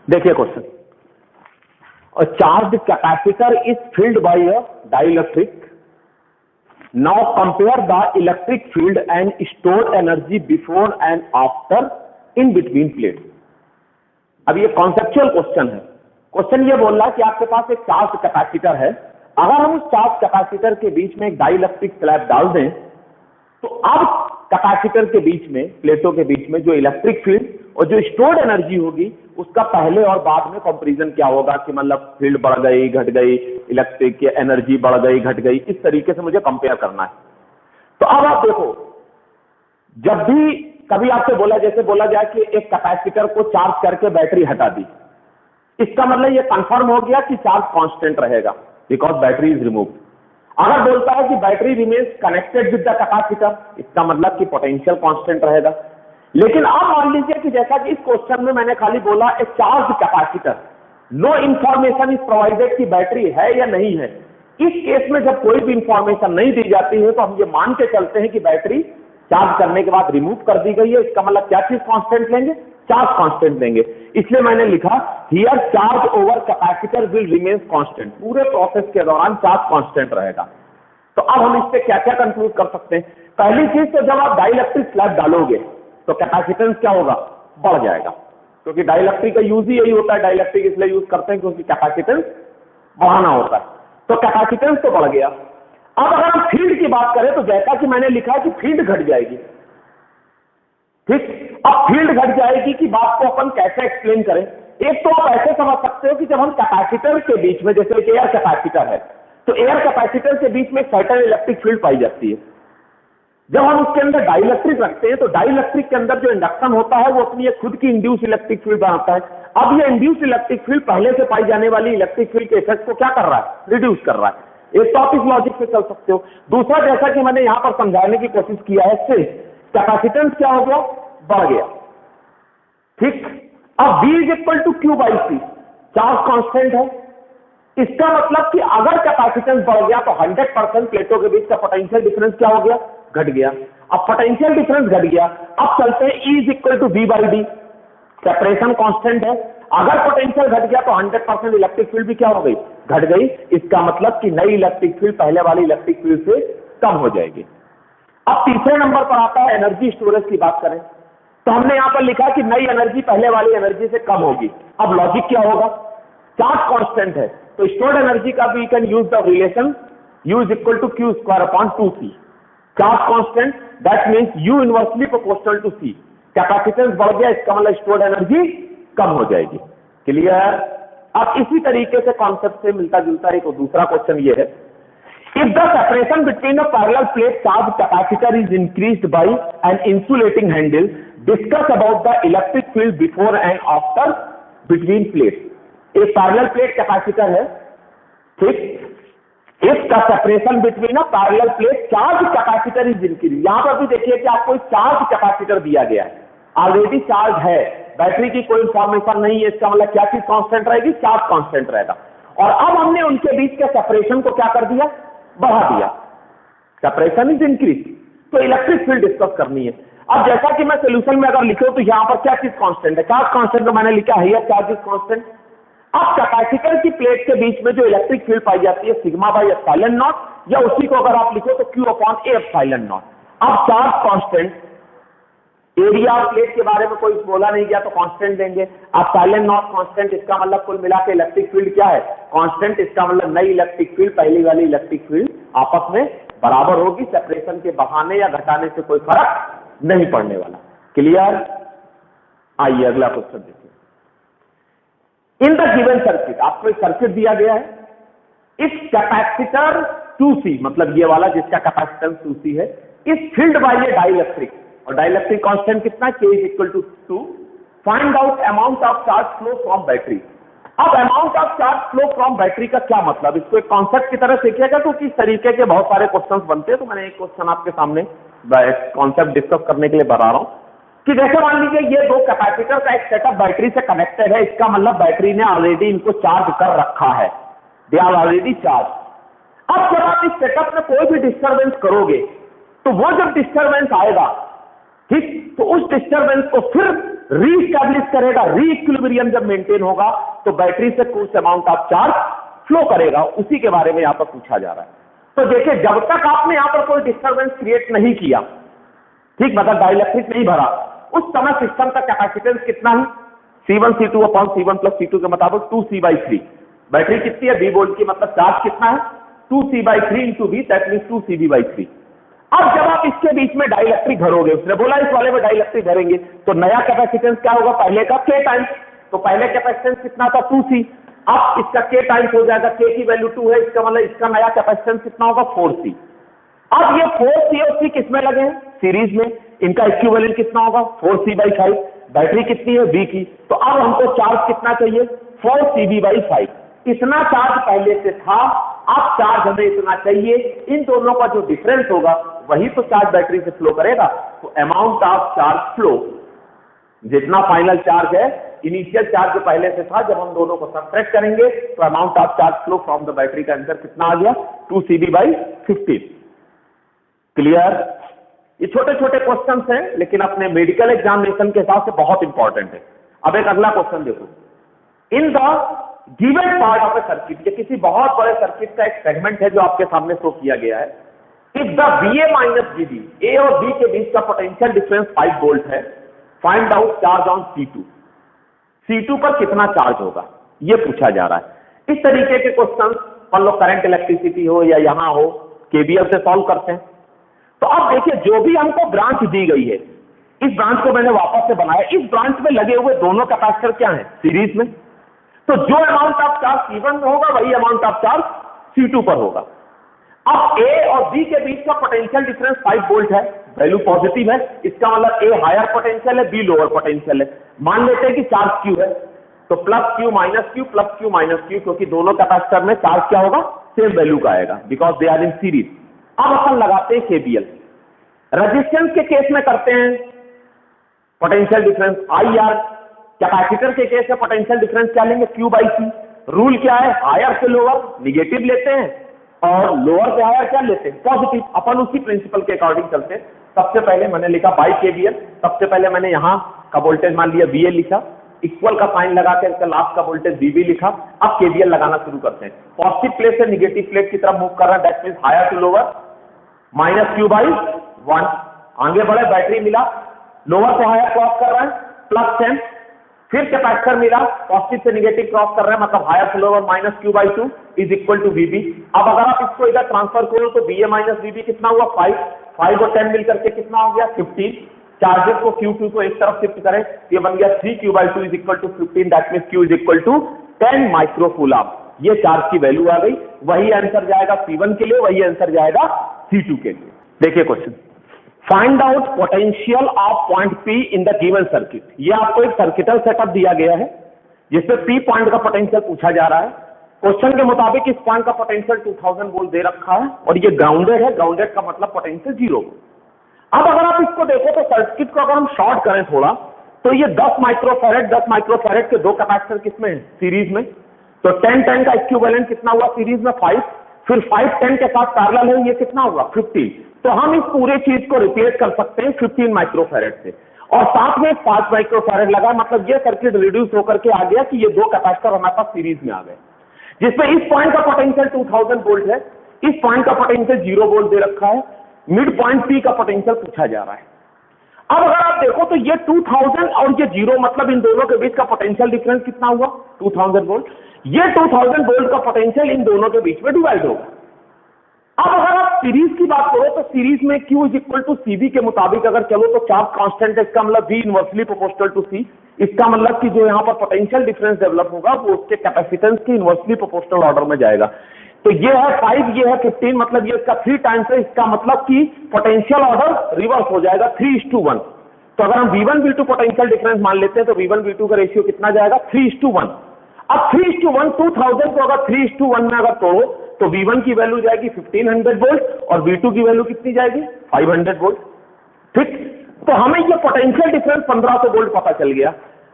देखिए question, a charged capacitor is filled by a dielectric. Now compare the electric field and stored energy before and after in between plates. अब ये conceptual question है। Question ये बोल रहा है कि आपके पास एक चार्ज कैपेसिटर है, अगर हम उस चार्ज कैपेसिटर के बीच में एक डाइलेक्ट्रिक स्लैब डाल दें तो अब कैपेसिटर के बीच में, प्लेटों के बीच में जो इलेक्ट्रिक फील्ड और जो स्टोर्ड एनर्जी होगी उसका पहले और बाद में कंपैरिजन क्या होगा कि मतलब फील्ड बढ़ गई घट गई, इलेक्ट्रिक की एनर्जी बढ़ गई घट गई, इस तरीके से मुझे कंपेयर करना है। तो अब आप देखो, जब भी कभी आपसे बोला, जैसे बोला जाए कि एक कैपेसिटर को चार्ज करके बैटरी हटा दी, इसका मतलब ये कंफर्म हो गया कि चार्ज कांस्टेंट रहेगा बिकॉज बैटरी इज रिमूव। अगर बोलता है कि battery remains connected with the capacitor, इसका मतलब कि पोटेंशियल कांस्टेंट रहेगा। लेकिन अब मान लीजिए कि जैसा कि इस क्वेश्चन में मैंने खाली बोला a charge capacitor, no information is provided कि बैटरी है या नहीं है। इस केस में जब कोई भी इंफॉर्मेशन नहीं दी जाती है तो हम ये मान के चलते हैं कि बैटरी चार्ज करने के बाद रिमूव कर दी गई है। इसका मतलब क्या चीज कांस्टेंट लेंगे? चार्ज कांस्टेंट लेंगे। इसलिए मैंने लिखा here charge over capacitor will remain constant. पूरे प्रोसेस के दौरान चार्ज कांस्टेंट रहेगा। तो अब हम इससे क्या क्या कंक्लूड कर सकते हैं? पहली चीज तो जब आप डाइलेक्ट्रिक स्लैब डालोगे तो कैपेसिटेंस क्या होगा? बढ़ जाएगा, क्योंकि डाइलेक्ट्रिक का यूज ही यही होता है। डाइलेक्ट्रिक इसलिए यूज करते हैं क्योंकि कैपेसिटेंस बढ़ाना होता है। तो कैपेसिटेंस तो बढ़ गया। अब अगर हम फील्ड की बात करें तो जैसा कि मैंने लिखा है कि फील्ड घट जाएगी। ठीक, अब फील्ड घट जाएगी की बात को अपन कैसे एक्सप्लेन करें? एक तो आप ऐसे समझ सकते हो कि जब हम कैपेसिटर के बीच में, जैसे एक एयर कैपेसिटर है, तो एयर कैपेसिटर के बीच में सर्टेन इलेक्ट्रिक फील्ड पाई जाती है। जब हम उसके अंदर डाइलेक्ट्रिक रखते हैं तो डाइलेक्ट्रिक के अंदर जो इंडक्शन होता है वो अपनी एक खुद की इंड्यूस इलेक्ट्रिक फील्ड बनाता है। अब ये इंड्यूस इलेक्ट्रिक फील्ड पहले से पाई जाने वाली इलेक्ट्रिक फील्ड के इफेक्ट को क्या कर रहा है? रिड्यूस कर रहा है। एक तो आप इस लॉजिक पे चल सकते हो। दूसरा, जैसा कि मैंने यहां पर समझाने की कोशिश किया है, सिर्फ कैपेसिटेंस क्या हो गया? बढ़ गया। ठीक, अब V is equal to Q by C, charge constant है। इसका मतलब कि अगर कैपेसिटेंस बढ़ गया तो 100% प्लेटों के बीच का पोटेंशियल डिफरेंस क्या हो गया? घट गया। अब पोटेंशियल डिफरेंस घट गया, अब चलते हैं E is equal to V by D, separation constant है। अगर पोटेंशियल घट गया तो 100% इलेक्ट्रिक फील्ड भी क्या हो गई? घट गई। इसका मतलब कि नई इलेक्ट्रिक फील्ड पहले वाली इलेक्ट्रिक फील्ड से कम हो जाएगी। अब तीसरे नंबर पर आता है एनर्जी स्टोरेज की बात करें तो हमने यहां पर लिखा कि नई एनर्जी पहले वाली एनर्जी से कम होगी। अब लॉजिक क्या होगा? चार्ज कांस्टेंट है तो स्टोर्ड एनर्जी का भी can use the relation U is equal to Q square upon 2C। Charge constant, that means U inversely proportional to C। Capacitance बढ़ गया, इसका मतलब स्टोर्ड एनर्जी कम हो जाएगी। क्लियर? अब इसी तरीके से कॉन्सेप्ट से मिलता जुलता एक दूसरा क्वेश्चन ये है, if the separation between a parallel plate charged capacitor is increased by an insulating handle, discuss about the electric field before and after between plates। एक पैरेलल प्लेट कैपेसिटर है, ठीक, if the separation between a parallel plate charged capacitor is increased, यहां पर भी देखिए कि आपको charge capacitor दिया गया है, ऑलरेडी चार्ज है, बैटरी की कोई इंफॉर्मेशन नहीं है। इसका मतलब क्या चीज कांस्टेंट रहेगी? चार्ज कांस्टेंट रहेगा। और अब हमने उनके बीच के सेपरेशन को क्या कर दिया? बढ़ा दिया। सेपरेशन इज इंक्रीज, तो इलेक्ट्रिक फील्ड डिस्कस करनी है। अब जैसा कि मैं सोल्यूशन में अगर लिखूं तो यहां पर क्या चीज कांस्टेंट है? चार्ज कांस्टेंट, तो मैंने लिखा है चार्ज इज कांस्टेंट। अब कैपेसिटर की प्लेट के बीच में जो इलेक्ट्रिक फील्ड पाई जाती है सिग्मा बाई एप्सिलॉन नॉट, या उसी को अगर आप लिखो तो Q upon A epsilon not. अब चार्ज कांस्टेंट, एरिया प्लेट के बारे में कोई बोला नहीं गया तो कांस्टेंट देंगे। एप्सिलॉन नॉट कांस्टेंट, इसका मतलब कुल मिला के इलेक्ट्रिक फील्ड क्या है? कांस्टेंट। इसका मतलब नई इलेक्ट्रिक फील्ड पहली वाली इलेक्ट्रिक फील्ड आपस में बराबर होगी। सेपरेशन के बढ़ाने या घटाने से कोई फर्क नहीं पड़ने वाला। क्लियर? आइए अगला क्वेश्चन देखिए। इन द गिवन सर्किट, आपको एक सर्किट दिया गया है। इस कैपेसिटर 2C, मतलब ये वाला जिसका कैपेसिटेंस 2C है, इस फील्ड बाय ए डाइलेक्ट्रिक, और डाइलेक्ट्रिक कांस्टेंट कितना? K is equal to 2। Find out amount of charge flow from battery. अब amount of charge flow from battery का क्या मतलब? इसको एक कॉन्सेप्ट की तरह सीखिएगा क्योंकि इस तरीके के बहुत सारे क्वेश्चंस बनते हैं। तो मैंने एक क्वेश्चन आपके सामने कॉन्सेप्ट डिस्कस करने के लिए बता रहा हूं कि जैसे मान लीजिए ये दो कैपेसिटर का एक सेटअप बैटरी से कनेक्टेड है। इसका मतलब बैटरी ने ऑलरेडी इनको चार्ज कर रखा है, दे आर ऑलरेडी चार्ज। अब जब आप इस सेटअप में कोई भी डिस्टर्बेंस करोगे तो वो जब डिस्टर्बेंस आएगा ठीक, तो उस डिस्टरबेंस को फिर रीस्टैब्लिश करेगा, रीइक्विलिब्रियम जब मेंटेन होगा तो बैटरी से कुछ अमाउंट ऑफ चार्ज फ्लो करेगा, उसी के बारे में यहां पर पूछा जा रहा है। तो देखिए, जब तक आपने यहां पर कोई डिस्टरबेंस क्रिएट नहीं किया, ठीक, मतलब डाइलेक्ट्रिक नहीं भरा, उस समय सिस्टम का कैपेसिटेंस कितना है, C1 C2 upon C1 plus C2 के मुताबिक 2C/3। बैटरी कितनी है, B वोल्ट की, मतलब चार्ज कितना है 2C/3 into B, that means 2CB/3। अब जब आप इसके बीच में डाइलेक्ट्रिक भरोगे, उसने बोला इस वाले में डाइलेक्ट्रिक भरेंगे, तो नया कैपेसिटेंस क्या होगा, पहले का K टाइम्स। तो पहले कैपेसिटेंस कितना था 2C, अब इसका K टाइम्स हो जाएगा, K की वैल्यू 2 है, इसका मतलब इसका नया कैपेसिटेंस कितना होगा 4C। अब ये 4C और C किसमें लगे हैं, सीरीज में, इनका इक्विवेलेंट कितना होगा 4C/5। बैटरी कितनी है B की, तो अब हमको चार्ज कितना चाहिए 4CB/5। इतना चार्ज पहले से था, अब चार्ज हमें इतना चाहिए, इन दोनों का जो डिफरेंस होगा वही तो चार्ज बैटरी से फ्लो करेगा। तो अमाउंट ऑफ चार्ज फ्लो, जितना फाइनल चार्ज है, इनिशियल चार्ज जो पहले से था, जब हम दोनों को सब्ट्रैक्ट करेंगे तो amount of charge flow from the battery का आंसर कितना आ गया 2CB/15। क्लियर? ये छोटे छोटे क्वेश्चन हैं, लेकिन अपने मेडिकल एग्जामिनेशन के हिसाब से बहुत इंपॉर्टेंट है। अब एक अगला क्वेश्चन देखो, इन the given part of A circuit, ये किसी बहुत बड़े सर्किट का एक सेगमेंट है जो आपके सामने शो किया गया है। If the VA minus VB, ए और बी के बीच का पोटेंशियल डिफरेंस 5 वोल्ट है, find out charge on C2। C2 पर कितना चार्ज होगा, ये पूछा जा रहा है। इस तरीके के क्वेश्चन मान लो करंट इलेक्ट्रिसिटी हो या यहां हो, KVL से सॉल्व करते हैं। तो अब देखिए, जो भी हमको ब्रांच दी गई है, इस ब्रांच को मैंने वापस से बनाया, इस ब्रांच में लगे हुए दोनों कैपेसिटर क्या है, सीरीज में। तो जो अमाउंट ऑफ चार्ज C1 में होगा वही अमाउंट ऑफ चार्ज C2 पर होगा। अब A और B के बीच का पोटेंशियल डिफरेंस 5 वोल्ट है, वैल्यू पॉजिटिव है, इसका मतलब A हायर पोटेंशियल है, B लोअर पोटेंशियल है। मान लेते हैं कि चार्ज Q है, तो plus Q minus Q, plus Q minus Q, क्योंकि दोनों कैपेसिटर में चार्ज क्या होगा, सेम वैल्यू का आएगा, because they are in series. अब अपन लगाते हैं KVL। रेजिस्टेंस के केस में करते हैं पोटेंशियल डिफरेंस IR, कैपेसिटर के केस में पोटेंशियल डिफरेंस क्या लेंगे Q/C। रूल क्या है, हायर से लोअर निगेटिव लेते हैं और लोअर से हायर क्या लेते हैं, पॉजिटिव। अपन उसी प्रिंसिपल के अकॉर्डिंग चलते हैं। सबसे पहले मैंने लिखा बाई KVL, सबसे पहले मैंने यहां का वोल्टेज मान लिया VA लिखा, इक्वल का साइन लगा के इसका लास्ट का वोल्टेज VB लिखा। अब KVL लगाना शुरू करते हैं। पॉजिटिव प्लेट से निगेटिव प्लेट की तरफ मूव कर रहा है, that means higher to lower, minus Q/1। आगे बढ़े, बैटरी मिला, लोअर से हायर क्रॉस कर रहा है, +10। फिर कैपेसिटर मिला, पॉजिटिव से निगेटिव क्रॉस कर रहा है, मतलब हायर से lower, minus Q/2 is equal to VB। अब अगर आप इसको इधर ट्रांसफर करो तो VA माइनस VB कितना हुआ 5 और 10 मिलकर के कितना हो गया 15। चार्जेस को Q2 को एक तरफ शिफ्ट करें, ये बन गया 3Q/2 is equal to 15, that means Q is equal to 10 microcoulomb. ये चार्ज की वैल्यू आ गई। वही आंसर जाएगा C1 के लिए, वही आंसर जाएगा C2 के लिए। देखिए question, find out potential of point P in the given circuit. ये आपको एक सर्किटल सेटअप दिया गया है जिसमें P पॉइंट का पोटेंशियल पूछा जा रहा है। क्वेश्चन के मुताबिक इस पॉइंट का पोटेंशियल 2000 वोल्ट दे रखा है और ये ग्राउंडेड है, ग्राउंडेड का मतलब पोटेंशियल 0। अब अगर आप इसको देखो तो सर्किट को अगर हम शॉर्ट करें थोड़ा, तो ये 10 माइक्रोफैरेड के दो कैपेसिटर किसमें है, सीरीज में। तो 10 का इक्विवेलेंट कितना हुआ सीरीज में 5, फिर 5 10 के साथ पैरेलल है, ये कितना हुआ 15। तो हम इस पूरे चीज को रिप्लेस कर सकते हैं 15 माइक्रोफैरेड से, और साथ में 5 माइक्रोफैरेड लगा, मतलब ये सर्किट रिड्यूस होकर के आ गया कि ये दो कैपेसिटर हमारे पास सीरीज में आ गए, जिसमें इस पॉइंट का पोटेंशियल 2000 वोल्ट है, इस पॉइंट का पोटेंशियल 0 वोल्ट दे रखा है, मिड पॉइंट P का पोटेंशियल पूछा जा रहा है। अब अगर आप देखो तो ये 2000 और ये 0, मतलब इन दोनों के बीच का पोटेंशियल डिफरेंस कितना हुआ 2000 वोल्ट। ये 2000 वोल्ट का पोटेंशियल इन दोनों के बीच में डिवाइड होगा। अब अगर आप सीरीज की बात करो तो सीरीज में Q is equal to CB के मुताबिक अगर चलो तो चार्ज कांस्टेंट है, इसका मतलब V inversely proportional to C। इसका मतलब कि जो यहाँ पर पोटेंशियल डिफरेंस डेवलप होगा वो उसके कैपेसिटेंस के इनवर्सली प्रोपोर्शनल ऑर्डर में जाएगा। तो ये है 5, ये है 15, मतलब ये इसका 3 टाइम्स है, इसका मतलब कि पोटेंशियल ऑर्डर रिवर्स हो जाएगा 3:1। तो अगर हम V1 V2 पोटेंशियल डिफरेंस मान लेते हैं तो V1 V2 का रेशियो कितना जाएगा 3:1। अब 3:1 2000 को अगर 3:1 में अगर तोड़ो तो V1 की वैल्यू जाएगी 1500 वोल्ट और V2 की वैल्यू कितनी जाएगी 500 वोल्ट। ठीक, तो हमें ये पोटेंशियल डिफरेंस 1500 वोल्ट पता चल गया।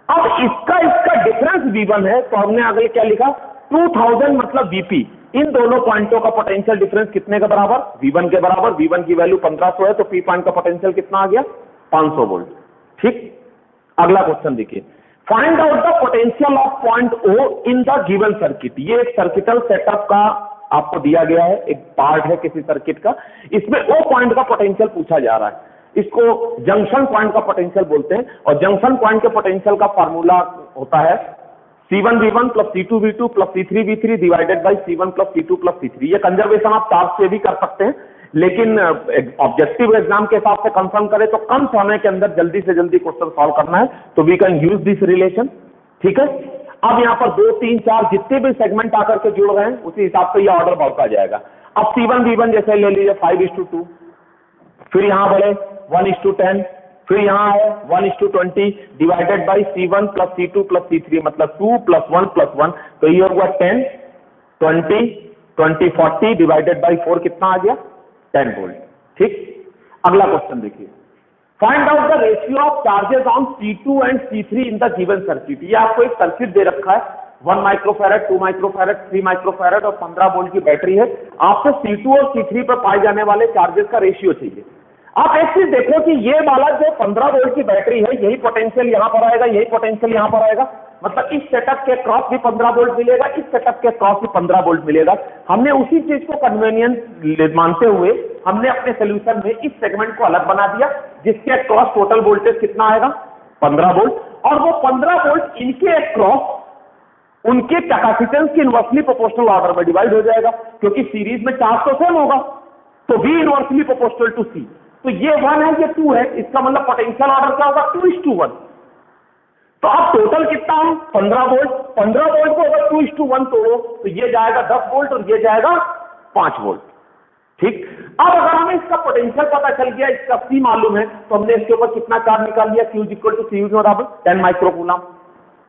अब इसका डिफरेंस V1 है, तो हमने आगे क्या लिखा 2000 मतलब VP, इन दोनों पॉइंटों का पोटेंशियल डिफरेंस कितने के बराबर V1 के बराबर। V1 की वैल्यू 1500 है, तो P पॉइंट का पोटेंशियल कितना आ गया 500 वोल्ट। ठीक, अगला क्वेश्चन देखिए, find out the potential of point O in the given circuit. ये एक सर्किटल सेटअप का आपको दिया गया है, एक पार्ट है किसी सर्किट का, इसमें O पॉइंट का पोटेंशियल पूछा जा रहा है। इसको जंक्शन पॉइंट का पोटेंशियल बोलते हैं, और जंक्शन पॉइंट के पोटेंशियल का फॉर्मूला होता है C1V1 plus C2V2 plus C3V3 divided by C1 plus C2 plus C3। ये कंजर्वेशन आप चार्ट से भी कर सकते हैं, लेकिन ऑब्जेक्टिव एग्जाम के हिसाब से कंफर्म करें तो कम समय के अंदर जल्दी से जल्दी क्वेश्चन सॉल्व करना है, तो we can use this relation. ठीक है, अब यहाँ पर 2, 3, 4 जितने भी सेगमेंट आकर के जुड़ रहे हैं उसी हिसाब से यह ऑर्डर बढ़ता जाएगा। अब C1V1 जैसे ले लीजिए 5:2, फिर यहां बढ़े 1:10, फिर यहां है 1:20 divided by C1 plus C2 plus C3, मतलब 2 प्लस 1 प्लस 1, तो ये हुआ 10, 20, 20, 40 डिवाइडेड बाई 4 कितना आ गया 10 वोल्ट। ठीक, अगला क्वेश्चन देखिए, find out the ratio of charges on C2 and C3 in the given circuit. ये आपको एक सर्किट दे रखा है, 1 माइक्रोफैरड, 2 माइक्रोफैरड, 3 माइक्रोफैरड और 15 वोल्ट की बैटरी है। आपको C2 और C3 पर पाए जाने वाले चार्जेस का रेशियो चाहिए। आप एक चीज देखो कि ये वाला जो 15 वोल्ट की बैटरी है, यही पोटेंशियल यहां पर आएगा, यही पोटेंशियल यहां पर आएगा, मतलब इस सेटअप के क्रॉस भी 15 वोल्ट मिलेगा, इस सेटअप के क्रॉस भी 15 वोल्ट मिलेगा। हमने उसी चीज को कन्वीनियंट मानते हुए हमने अपने सोल्यूशन में इस सेगमेंट को अलग बना दिया, जिसके क्रॉस टोटल वोल्टेज कितना आएगा 15 वोल्ट, और वो 15 वोल्ट इनके क्रॉस उनके कैपेसिटेंस की इनवर्सली प्रोपोर्शनल ऑर्डर में डिवाइड हो जाएगा, क्योंकि सीरीज में चार्ज तो सेम होगा, तो V inversely proportional to C। तो ये 1 है, ये 2 है, इसका मतलब पोटेंशियल ऑर्डर क्या होगा 2:1। तो अब टोटल कितना है 15 वोल्ट, 15 वोल्ट को अगर 2:1 तोड़ो तो ये जाएगा 10 वोल्ट और ये जाएगा 5 वोल्ट। ठीक, अब अगर हमें इसका पोटेंशियल पता चल गया, इसका C मालूम है, तो हमने इसके ऊपर कितना चार्ज निकाल लिया, Q इक्वल टू C बराबर 10 माइक्रोकूलम।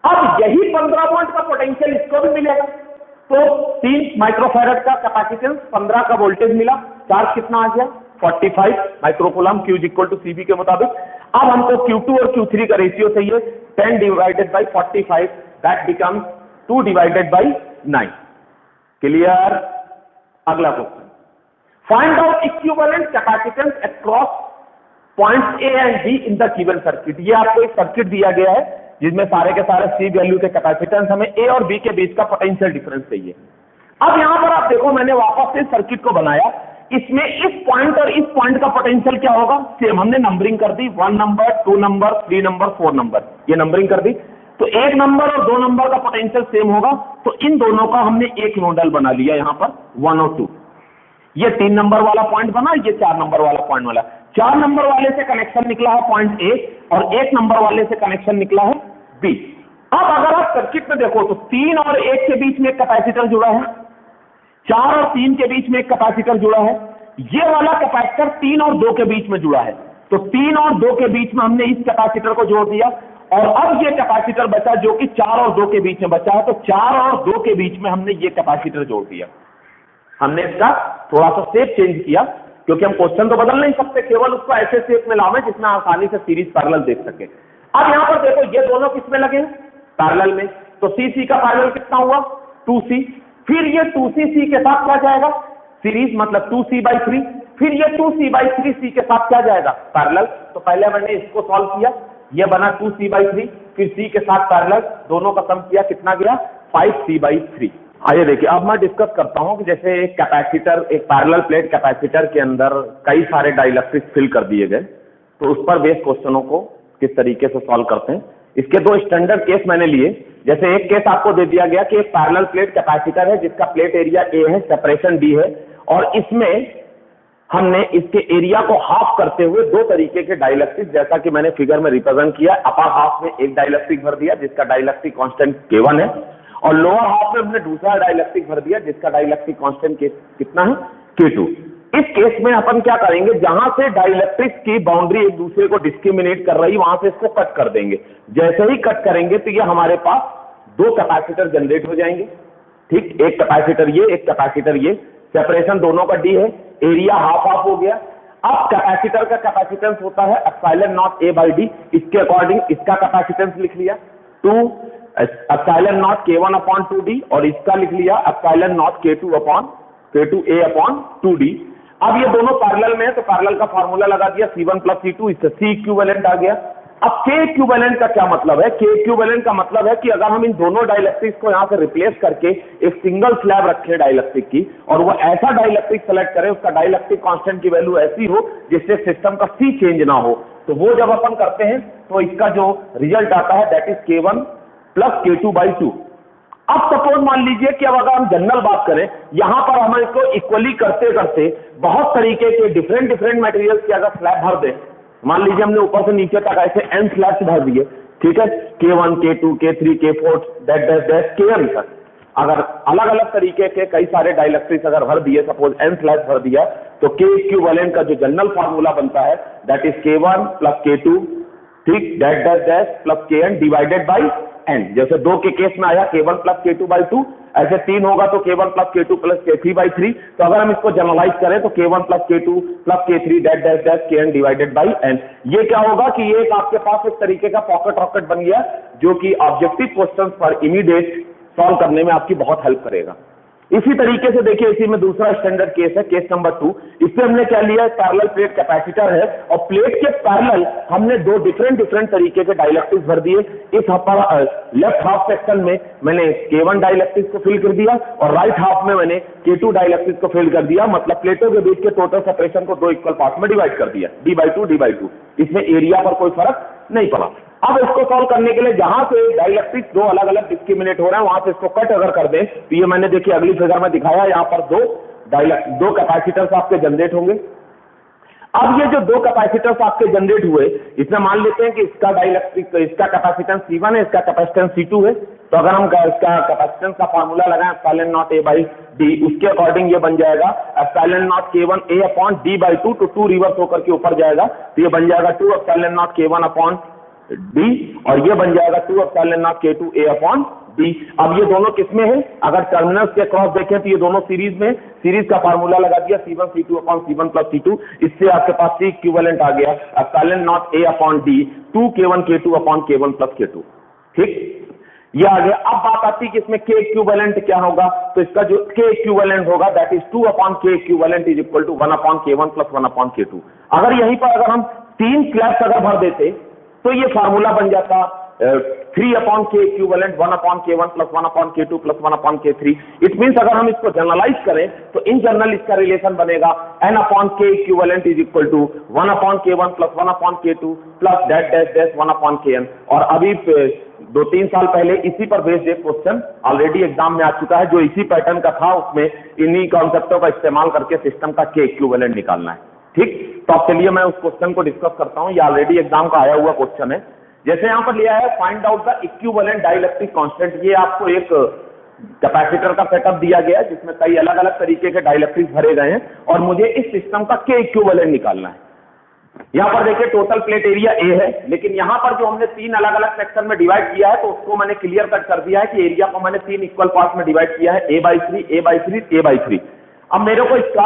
अब यही 15 वोल्ट का पोटेंशियल इसको भी मिलेगा, तो 3 माइक्रोफैरड का कैपेसिटेंस, 15 का वोल्टेज मिला, चार्ज कितना आ गया 45 microcoulomb, Q equal to CB के मुताबिक। अब हमको Q2 और Q3 का रेशियो चाहिए, 10 divided by 45, that becomes 2 divided by 9। Clear, अगला question, find out equivalent capacitance across points A and B in the given circuit. ये आपको एक सर्किट दिया गया है जिसमें सारे के सारे C वैल्यू के कैपेसिटेंस, हमें A और B के बीच का पोटेंशियल डिफरेंस चाहिए। अब यहां पर आप देखो, मैंने वापस से सर्किट को बनाया, इसमें इस पॉइंट और इस पॉइंट का पोटेंशियल क्या होगा सेम, हमने नंबरिंग कर दी, 1 नंबर, 2 नंबर, 3 नंबर, 4 नंबर, ये नंबरिंग कर दी, तो 1 नंबर और 2 नंबर का पोटेंशियल सेम होगा, तो इन दोनों का हमने एक नोडल बना लिया यहां पर 1 और 2। ये 3 नंबर वाला पॉइंट बना, ये 4 नंबर वाला पॉइंट वाला, 4 नंबर वाले से कनेक्शन निकला है पॉइंट A और 1 नंबर वाले से कनेक्शन निकला है B। अब अगर आप सर्किट में देखो तो 3 और 1 के बीच में एक कैपेसिटर जुड़ा है, 4 और 3 के बीच में एक कैपेसिटर जुड़ा है, ये वाला कैपेसिटर 3 और 2 के बीच में जुड़ा है, तो 3 और 2 के बीच में हमने इस कैपेसिटर को जोड़ दिया, और अब ये कैपेसिटर बचा जो कि 4 और 2 के बीच में बचा है, तो 4 और 2 के बीच में हमने ये कैपेसिटर जोड़ दिया। हमने इसका थोड़ा सा शेप चेंज किया, क्योंकि हम क्वेश्चन तो बदल नहीं सकते, केवल उसको ऐसे शेप में लावे जिसमें आसानी से सीरीज पैरेलल देख सके। अब यहां पर देखो, ये दोनों किसमें लगे हैं पैरेलल में, तो C का पैरेलल कितना हुआ 2C, फिर ये 2C के साथ क्या जाएगा सीरीज, मतलब 2C/3, फिर ये 2C/3 C के साथ क्या जाएगा पैरेलल। तो पहले मैंने इसको सॉल्व किया, ये बना 2C/3, फिर C के साथ पैरेलल, दोनों का सम किया कितना गया 5C/3। आइए देखिए, अब मैं डिस्कस करता हूं कि जैसे एक कैपेसिटर, एक पैरेलल प्लेट कैपेसिटर के अंदर कई सारे डाइलेक्ट्रिक्स फिल कर दिए गए, तो उस पर बेस्ड क्वेश्चनों को किस तरीके से सॉल्व करते हैं। इसके 2 स्टैंडर्ड केस मैंने लिए। जैसे एक केस आपको दे दिया गया कि एक पैरेलल प्लेट कैपेसिटर है जिसका प्लेट एरिया A है, सेपरेशन D है, और इसमें हमने इसके एरिया को हाफ करते हुए 2 तरीके के डाइलेक्ट्रिक, जैसा कि मैंने फिगर में रिप्रेजेंट किया, अपर हाफ में एक डाइलेक्ट्रिक भर दिया जिसका डाइलेक्ट्रिक कांस्टेंट K1 है, और लोअर हाफ में हमने दूसरा डाइलेक्ट्रिक भर दिया जिसका डाइलेक्ट्रिक कांस्टेंट कितना है K2। इस केस में अपन क्या करेंगे, जहां से डाइलेक्ट्रिक्स की बाउंड्री एक दूसरे को डिस्क्रिमिनेट कर रही, वहां से इसको कट कर देंगे। जैसे ही कट करेंगे तो ये हमारे पास 2 कैपेसिटर जनरेट हो जाएंगे। ठीक, एक कैपेसिटर ये, एक कैपेसिटर ये, सेपरेशन दोनों का D है, एरिया हाफ हाफ हो गया। अब कैपेसिटर का कैपेसिटेंस होता है एप्सिलॉन नॉट A/D, इसके अकॉर्डिंग इसका कैपेसिटेंस लिख लिया 2 एप्सिलॉन नॉट K1/2D, और इसका लिख लिया एप्सिलॉन नॉट K2A/2D। अब ये दोनों पैरेलल में है तो पैरेलल का फॉर्मूला लगा दिया C1 प्लस C2, इससे C इक्विवेलेंट आ गया। अब K इक्विवेलेंट का क्या मतलब है? K इक्विवेलेंट का मतलब है कि अगर हम इन दोनों डाइलेक्ट्रिक्स को यहां से रिप्लेस करके एक सिंगल स्लैब रखें डाइलेक्ट्रिक की और वो ऐसा डाइलेक्ट्रिक सेलेक्ट करें, उसका डाइलेक्ट्रिक कांस्टेंट की वैल्यू ऐसी हो जिससे सिस्टम का C चेंज ना हो, तो वो जब अपन करते हैं तो इसका जो रिजल्ट आता है that is K1 plus K2/2। अब सपोज मान लीजिए कि अब अगर हम जनरल बात करें, यहां पर हम इसको इक्वली करते करते बहुत तरीके के डिफरेंट मटेरियल्स के अगर स्लैब भर दें, मान लीजिए हमने ऊपर से नीचे तक ऐसे n स्लैब्स भर दिए, ठीक है, K1 K2 K3 K4 dash Kn तक, अगर अलग अलग तरीके के कई सारे डाइलेक्ट्रिक्स अगर भर दिए, सपोज n स्लैब्स भर दिया, तो K इक्विवेलेंट का जो जनरल फार्मूला बनता है that is K1 plus K2, ठीक, dash plus Kn divided by n। जैसे 2 के केस में आया K1 प्लस K2/2, ऐसे 3 होगा तो K1 plus K2 plus K3/3। तो अगर हम इसको जनरलाइज करें तो K1 plus K2 plus K3 dash Kn divided by n। ये क्या होगा कि ये आपके पास एक तरीके का पॉकेट रॉकेट बन गया जो कि ऑब्जेक्टिव क्वेश्चंस पर इमीडिएट सॉल्व करने में आपकी बहुत हेल्प करेगा। इसी तरीके से देखिए, इसी में दूसरा स्टैंडर्ड केस है, केस नंबर 2। इसमें हमने क्या लिया है, पैरेलल प्लेट कैपेसिटर है और प्लेट के पैरेलल हमने दो डिफरेंट तरीके के डाइलेक्ट्रिक्स भर दिए। इस लेफ्ट हाफ सेक्शन में मैंने K1 डाइलेक्ट्रिक्स को फिल कर दिया और राइट हाफ में मैंने K2 डाइलेक्ट्रिक्स को फिल कर दिया, मतलब प्लेटों के बीच के टोटल सेपरेशन को 2 इक्वल पार्ट में डिवाइड कर दिया, d/2। इसमें एरिया पर कोई फर्क नहीं पड़ा। अब इसको सॉल्व करने के लिए जहां से डाइलेक्ट्रिक दो अलग अलग डिस्क्रिमिनेट हो रहे हैं वहां से इसको कट अगर कर दें तो ये मैंने देखिए अगली फिगर में दिखाया, यहां पर दो कैपेसिटर्स आपके जनरेट होंगे। अब ये जो दो कैपेसिटर्स आपके जनरेट हुए, इसमें मान लेते हैं कि इसका डाइलेक्ट्रिक, इसका कैपेसिटेंस C1 है, इसका कैपेसिटेंस C2 है। तो अगर हम इसका कैपेसिटेंस का फार्मूला लगाएं ε0A/d, उसके अकॉर्डिंग ये बन जाएगा ε0 K1A/d/2, तो 2 रिवर्स होकर के ऊपर जाएगा तो ये बन जाएगा 2 ε0 K1/d और ये बन जाएगा 2 ε0 K2A/d। अब ये दोनों किसमें है? अगर टर्मिनल्स के क्रॉस देखें तो ये दोनों सीरीज में, सीरीज का फार्मूला लगा दिया C1 C2/C1 प्लस C2, इससे आपके पास C इक्विवेलेंट आ गया ε0 A/d 2 K1 K2/K1 plus K2, ठीक, ये आ गया। अब बात आती है कि इसमें K इक्विवेलेंट क्या होगा, तो इसका जो K इक्विवेलेंट होगा that is 2/K equivalent is equal to 1/K1 plus 1/K2। अगर यहीं पर अगर हम 3 स्लैब्स अगर भर देते तो ये फार्मूला बन जाता 3/K equivalent 1/K1 plus 1/K2 plus 1/K3। It means अगर हम इसको जनरलाइज करें तो इन जनरल इसका रिलेशन बनेगा n/K equivalent is equal to 1/K1 plus 1/K2 plus dash 1/Kn। और अभी 2-3 साल पहले इसी पर बेस्ड एक क्वेश्चन ऑलरेडी एग्जाम में आ चुका है जो इसी पैटर्न का था, उसमें इन्हीं कॉन्सेप्टों का इस्तेमाल करके सिस्टम का K इक्विवेलेंट निकालना है, ठीक। तो अब चलिए मैं उस क्वेश्चन को डिस्कस करता हूं, ये ऑलरेडी एग्जाम का आया हुआ क्वेश्चन है। जैसे यहां पर लिया है find out the equivalent dielectric constant. ये आपको एक कैपेसिटर का सेटअप दिया गया है जिसमें कई अलग अलग तरीके के डाइलेक्ट्रिक्स भरे गए हैं और मुझे इस सिस्टम का K इक्विवेलेंट निकालना है। यहां पर देखिए टोटल प्लेट एरिया A है, लेकिन यहां पर जो हमने 3 अलग अलग सेक्शन में डिवाइड किया है तो उसको मैंने क्लियर कट कर दिया है कि एरिया को मैंने 3 इक्वल पार्ट में डिवाइड किया है, A/3 A/3 A/3। अब मेरे को इसका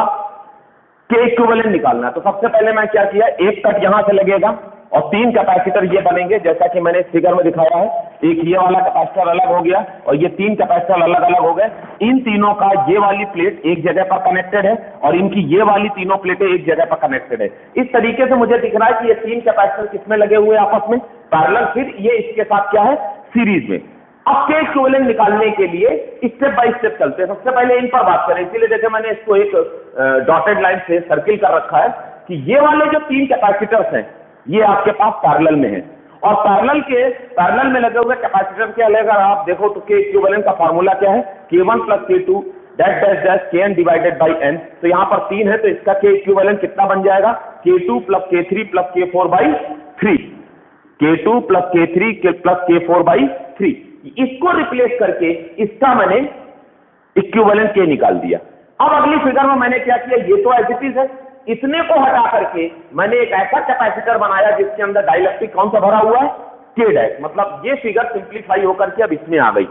K इक्विवेलेंट निकालना है। तो सबसे पहले मैं क्या किया, एक कट यहां से लगेगा और 3 कैपेसिटर ये बनेंगे जैसा कि मैंने इस फिगर में दिखाया है। एक ये वाला कैपेसिटर अलग हो गया और ये 3 कैपेसिटर अलग अलग हो गए। इन तीनों का ये वाली प्लेट एक जगह पर कनेक्टेड है और इनकी ये वाली तीनों प्लेटें एक जगह पर कनेक्टेड है। इस तरीके से मुझे दिख रहा है कि ये 3 कैपेसिटर किसमें लगे हुए हैं आपस में पैरेलल, फिर ये इसके साथ क्या है सीरीज में। अब K इक्विवेलेंट निकालने के लिए स्टेप बाय स्टेप चलते हैं। सबसे पहले इन पर बात करें, इसीलिए देखिए मैंने इसको एक डॉटेड लाइन से सर्किल कर रखा है कि ये वाले जो 3 कैपेसिटर्स हैं ये आपके पास पैरेलल में है और पैरेलल में लगे हुए कैपेसिटर के अलग अगर आप देखो तो K इक्विवेलेंट का फार्मूला क्या है, K1 plus K2 dash Kn divided by n। तो यहां पर 3 है तो इसका K इक्विवेलेंट कितना बन जाएगा, K2 plus K3 plus K4/3, K2 plus K3 plus K4/3। इसको रिप्लेस करके इसका मैंने इक्विवेलेंट K निकाल दिया। अब अगली फिगर में मैंने क्या किया, ये तो एज इट इज है, इतने को हटा करके मैंने एक ऐसा कैपेसिटर बनाया जिसके अंदर डाइलेक्ट्रिक कौन सा भरा हुआ है, K डैश। मतलब ये फिगर सिंप्लीफाई होकर के अब इसमें आ गई।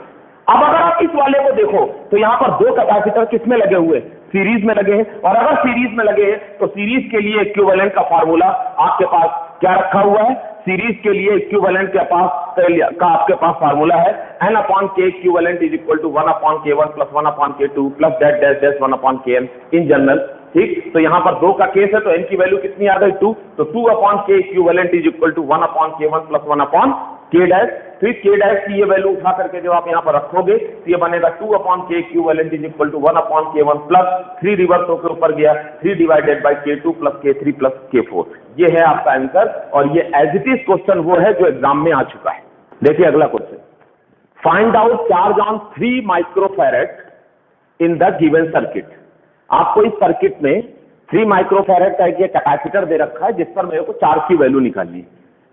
अब अगर आप इस वाले को देखो तो यहां पर 2 कैपेसिटर किसमें लगे हुए, सीरीज में लगे हैं। और अगर सीरीज में लगे हैं तो सीरीज के लिए इक्विवेलेंट का फार्मूला आपके पास क्या रखा हुआ है, सीरीज के लिए इक्विवेलेंट के पास का आपके पास फार्मूला है n/K equivalent is equal to 1/K1 plus 1/K2 plus dash 1/Kn in general ठीक, तो यहां पर 2 का केस है तो n की वैल्यू कितनी आ गई 2, तो 2 upon K equivalent is equal to 1 upon k1 plus 1 upon k dash. फिर k डैश की ये वैल्यू उठा करके जब आप यहां पर रखोगे तो ये बनेगा 2 upon K equivalent is equal to 1 upon k1 plus 3 reverse होकर ऊपर गया 3 divided by k2 plus k3 plus k4। ये है आपका आंसर और ये एज इट इज क्वेश्चन वो है जो एग्जाम में आ चुका है। देखिए अगला question, find out charge on 3 microfarad in the given circuit. आपको इस सर्किट में 3 माइक्रोफैरेड का एक कैपेसिटर दे रखा है जिस पर मेरे को चार्ज की वैल्यू निकालनी है।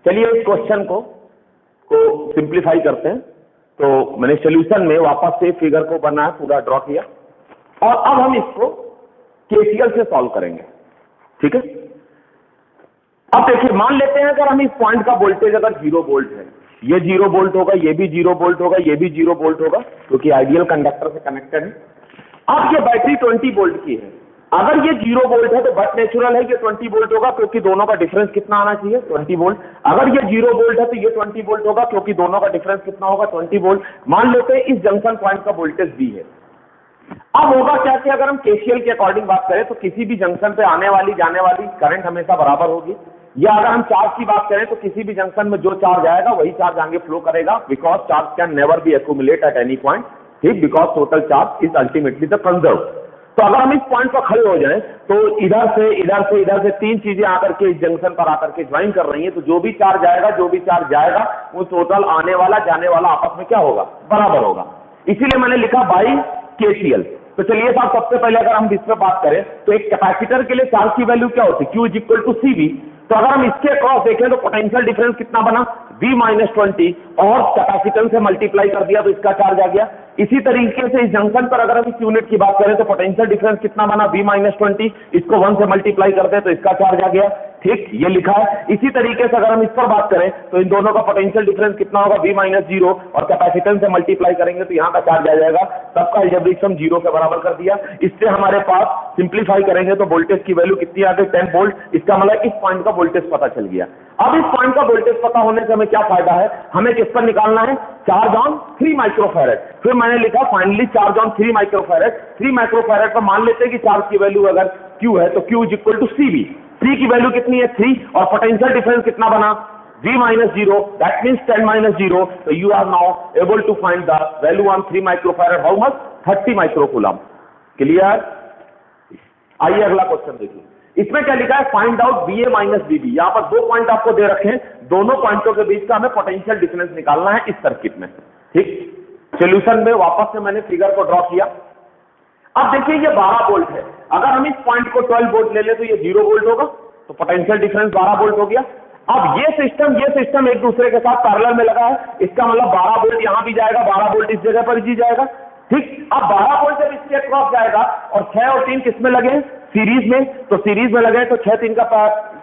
चलिए इस क्वेश्चन को सिंप्लीफाई करते हैं। तो मैंने सॉल्यूशन में वापस से फिगर को बनाया, पूरा ड्रॉ किया और अब हम इसको केसीएल से सॉल्व करेंगे। ठीक है, अब देखिए मान लेते हैं अगर हम इस पॉइंट का वोल्टेज अगर 0 वोल्ट है, ये 0 वोल्ट होगा, ये भी 0 वोल्ट होगा, ये भी 0 वोल्ट होगा क्योंकि आइडियल कंडक्टर से कनेक्टेड है। अब ये बैटरी 20 वोल्ट की है, अगर ये 0 वोल्ट है तो बट नेचुरल है कि 20 वोल्ट होगा क्योंकि दोनों का डिफरेंस कितना आना चाहिए 20 वोल्ट। अगर ये 0 वोल्ट है तो ये 20 वोल्ट होगा क्योंकि दोनों का डिफरेंस कितना होगा 20 वोल्ट। मान लेते हैं इस जंक्शन पॉइंट का वोल्टेज V है। अब होगा क्या कि अगर हम केसीएल के अकॉर्डिंग बात करें तो किसी भी जंक्शन पे आने वाली जाने वाली करंट हमेशा बराबर होगी, या अगर हम चार्ज की बात करें तो किसी भी जंक्शन में जो चार्ज आएगा वही चार्ज आगे फ्लो करेगा, because charge can never be accumulate at any point, ठीक, because total charge is ultimately the conserve. तो अगर हम इस पॉइंट पर खड़े हो जाएं तो इधर से 3 चीजें आकर के इस जंक्शन पर आकर के ज्वाइन कर रही हैं, तो जो भी चार्ज आएगा वो टोटल आने वाला जाने वाला आपस में क्या होगा बराबर होगा। इसीलिए मैंने लिखा बाई केसीएल। तो चलिए साहब सबसे पहले अगर हम इस पर बात करें तो एक कैपेसिटर के लिए चार्ज की वैल्यू क्या होती है Q is equal to CV। तो अगर हम इसके अक्रॉस देखें तो पोटेंशियल डिफरेंस कितना बना V माइनस 20 और कैपेसिटेंस से मल्टीप्लाई कर दिया तो इसका चार्ज आ गया। इसी तरीके से इस जंक्शन पर अगर हम इस यूनिट की बात करें तो पोटेंशियल डिफरेंस कितना बना V माइनस 20, इसको 1 से मल्टीप्लाई करते हैं तो इसका चार्ज आ गया, ठीक, ये लिखा है। इसी तरीके से अगर हम इस पर बात करें तो इन दोनों का पोटेंशियल डिफरेंस कितना होगा V माइनस 0 और कैपेसिटेंस से मल्टीप्लाई करेंगे तो यहाँ का चार्ज आ जाएगा, सबका अलजेब्रिक सम 0 के बराबर कर दिया। इससे हमारे पास सिंप्लीफाई करेंगे तो वोल्टेज की वैल्यू कितनी आ गई 10 वोल्ट। इसका मतलब इस पॉइंट का वोल्टेज पता चल गया। अब इस पॉइंट का वोल्टेज पता होने से हमें क्या फायदा है, हमें किस पर निकालना है, चार्ज ऑन 3 माइक्रोफैरेड। फिर मैंने लिखा finally charge on 3 microfarad. 3 microfarad पर मान लेते हैं कि चार्ज की वैल्यू अगर Q है तो Q is equal to CV। 3 की वैल्यू कितनी है 3 और पोटेंशियल डिफरेंस कितना बना V minus 0, that means 10 minus 0। तो you are now able to find the value on 3 microfarad, how much 30 microcoulomb. Clear. आइए अगला क्वेश्चन देखिए, इसमें क्या लिखा है, find out VA minus VB। यहां पर 2 पॉइंट आपको दे रखे हैं, दोनों पॉइंटों के बीच का हमें पोटेंशियल डिफरेंस निकालना है इस सर्किट में, ठीक। सॉल्यूशन में वापस से मैंने फिगर को ड्रॉ किया। अब देखिए ये 12 वोल्ट है, अगर हम इस पॉइंट को 12 वोल्ट ले ले तो ये 0 वोल्ट होगा, तो पोटेंशियल डिफरेंस 12 वोल्ट हो गया। अब ये सिस्टम एक दूसरे के साथ पैरेलल में लगा है, इसका मतलब 12 वोल्ट यहां भी जाएगा, 12 वोल्ट इस जगह पर भी जाएगा, ठीक। अब 12 वोल्ट जब इसके क्रॉस जाएगा और 6 और 3 किस में लगे हैं सीरीज में, तो सीरीज में लगे तो 6 3 का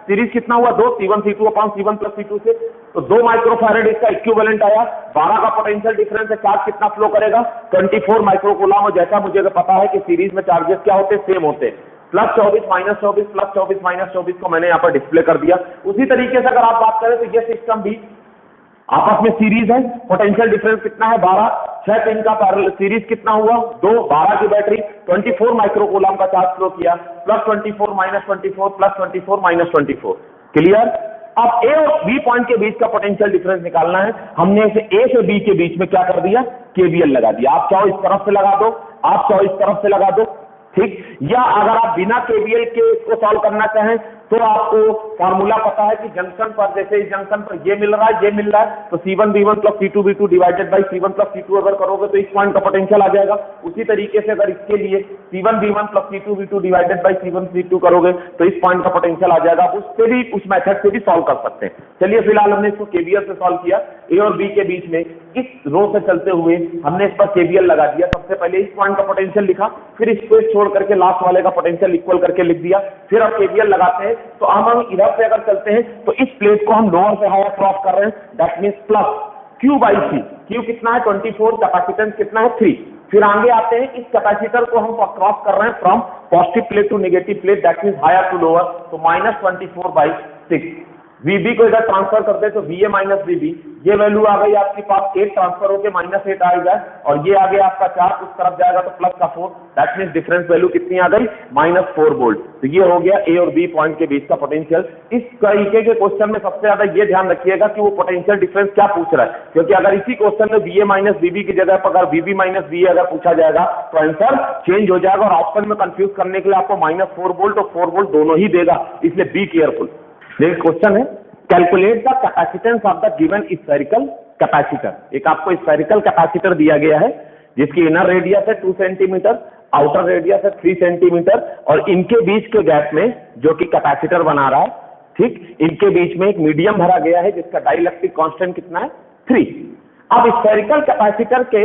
सीरीज कितना हुआ 2, C1 C2 upon C1 plus C2 से, तो 2 माइक्रोफैरेड इसका इक्विवेलेंट आया। 12 का पोटेंशियल डिफरेंस है, चार्ज कितना फ्लो करेगा 24 माइक्रोकूलम। और जैसा मुझे पता है कि सीरीज में चार्जेस क्या होते हैं सेम होते हैं, प्लस 24 माइनस 24 प्लस 24 माइनस 24 को मैंने यहाँ पर डिस्प्ले कर दिया। उसी तरीके से अगर आप बात करें तो ये सिस्टम भी आपस में सीरीज है, पोटेंशियल डिफरेंस कितना है 12, 6 3 का पैरेलल सीरीज कितना हुआ 2, 12 की बैटरी 24 माइक्रोकूलम का चार्ज फ्लो किया, plus 24 minus 24 plus 24 minus 24। Clear. अब A और B पॉइंट के बीच का पोटेंशियल डिफरेंस निकालना है। हमने इसे A से B के बीच में क्या कर दिया, KVL लगा दिया। आप चाहो इस तरफ से लगा दो, आप चाहो इस तरफ से लगा दो, ठीक। या अगर आप बिना KVL के इसको सॉल्व करना चाहें तो आपको फॉर्मूला पता है कि जंक्शन पर, जैसे इस जंक्शन पर ये मिल रहा है, तो C1 V1 plus C2 V2 divided by C1 plus C2 अगर करोगे तो इस पॉइंट का पोटेंशियल आ जाएगा। उसी तरीके से अगर इसके लिए C1 V1 plus C2 V2 divided by C1 C2 करोगे तो इस पॉइंट का पोटेंशियल आ जाएगा। उससे भी, उस मेथड से भी सॉल्व कर सकते हैं। चलिए फिलहाल हमने इसको KVL से सॉल्व किया। A और B के बीच में इस रो से चलते हुए हमने इस पर KVL लगा दिया। सबसे पहले इस पॉइंट का पोटेंशियल लिखा, फिर इसको छोड़ करके लास्ट वाले का पोटेंशियल इक्वल करके लिख दिया। फिर अब KVL लगाते हैं तो हम इधर से अगर चलते हैं तो इस प्लेट को हम लोअर से हायर क्रॉस कर रहे हैं, that means plus Q by C। Q कितना है 24, कैपेसिटेंस कितना है 3। फिर आगे आते हैं, इस कैपेसिटर को हम क्रॉस कर रहे हैं from positive plate to negative plate, that means higher to lower, तो -24/6। VB को इधर ट्रांसफर करते तो VA माइनस VB, ये वैल्यू आ गई आपके पास 8 ट्रांसफर होके -8 आएगा, और ये आ गया आपका 4 उस तरफ जाएगा तो प्लस का 4, दैट मींस डिफरेंस वैल्यू कितनी आ गई -4 वोल्ट। तो ये हो गया A और B पॉइंट के बीच का पोटेंशियल। इस तरीके के क्वेश्चन में सबसे ज्यादा ये ध्यान रखिएगा कि वो पोटेंशियल डिफरेंस क्या पूछ रहा है, क्योंकि अगर इसी क्वेश्चन में VA माइनस VB की जगह पर अगर VB माइनस VA अगर पूछा जाएगा तो आंसर चेंज हो जाएगा, और ऑप्शन में कंफ्यूज करने के लिए आपको -4 वोल्ट और 4 वोल्ट दोनों ही देगा, इसलिए बी केयरफुल। नेक्स्ट क्वेश्चन है, calculate the capacitance of the given spherical capacitor. एक आपको स्फेरिकल कैपेसिटर दिया गया है जिसकी इनर रेडियस है 2 सेंटीमीटर, आउटर रेडियस है 3 सेंटीमीटर, और इनके बीच के गैप में जो कि कैपेसिटर बना रहा है, ठीक, इनके बीच में एक मीडियम भरा गया है जिसका डाइलेक्ट्रिक कांस्टेंट कितना है 3। अब स्फेरिकल कैपेसिटर के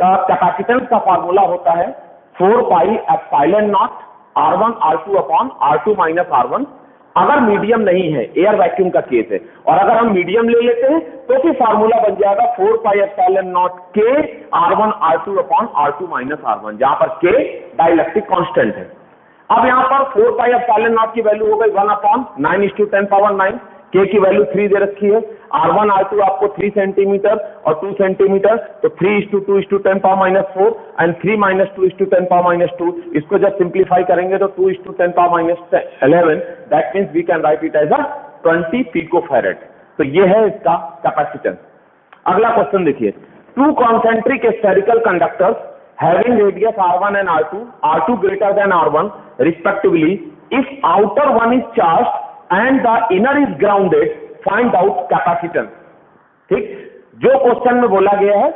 कैपेसिटेंस का फार्मूला होता है 4 पाई epsilon not R1 R2 upon R2 minus R1। अगर मीडियम नहीं है, एयर वैक्यूम का केस है, और अगर हम मीडियम ले लेते हैं तो फिर फार्मूला बन जाएगा 4 पाई epsilon not K R1 R2 upon R2 minus R1, जहां पर K डाइलेक्ट्रिक कांस्टेंट है। अब यहां पर 4 पाई एप्सिलॉन नॉट की वैल्यू हो गई 1 अपॉन 9:10⁹, K की वैल्यू 3 दे रखी है, R1 R2 आपको 3 सेंटीमीटर और 2 सेंटीमीटर, तो 3:2:10⁻⁴ एंड 3 -2:10⁻²। इसको जब सिंप्लीफाई करेंगे तो 2:10⁻11, that means we can write it as 20 picofarad. तो ये है इसका कैपेसिटेंस। अगला क्वेश्चन देखिए, 2 concentric spherical conductors having radius R1 and R2 greater than R1 respectively, if outer one is charged and the inner is grounded, find out capacitance। ठीक, जो question में बोला गया है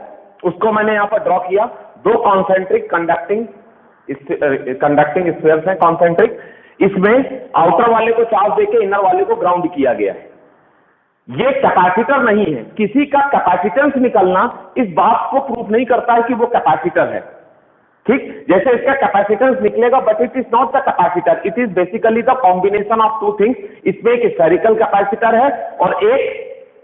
उसको मैंने यहां पर ड्रॉ किया। 2 कॉन्सेंट्रिक कंडक्टिंग स्फीयर्स हैं, कॉन्सेंट्रिक, इसमें आउटर वाले को चार्ज देके इनर वाले को ग्राउंड किया गया है। ये कैपेसिटर नहीं है, किसी का कैपेसिटेंस निकलना इस बात को प्रूफ नहीं करता है कि वो कैपेसिटर है। ठीक, जैसे इसका कैपेसिटेंस निकलेगा, but it is not the capacitor, it is basically the combination of 2 things. इसमें एक स्फेरिकल कैपेसिटर है और एक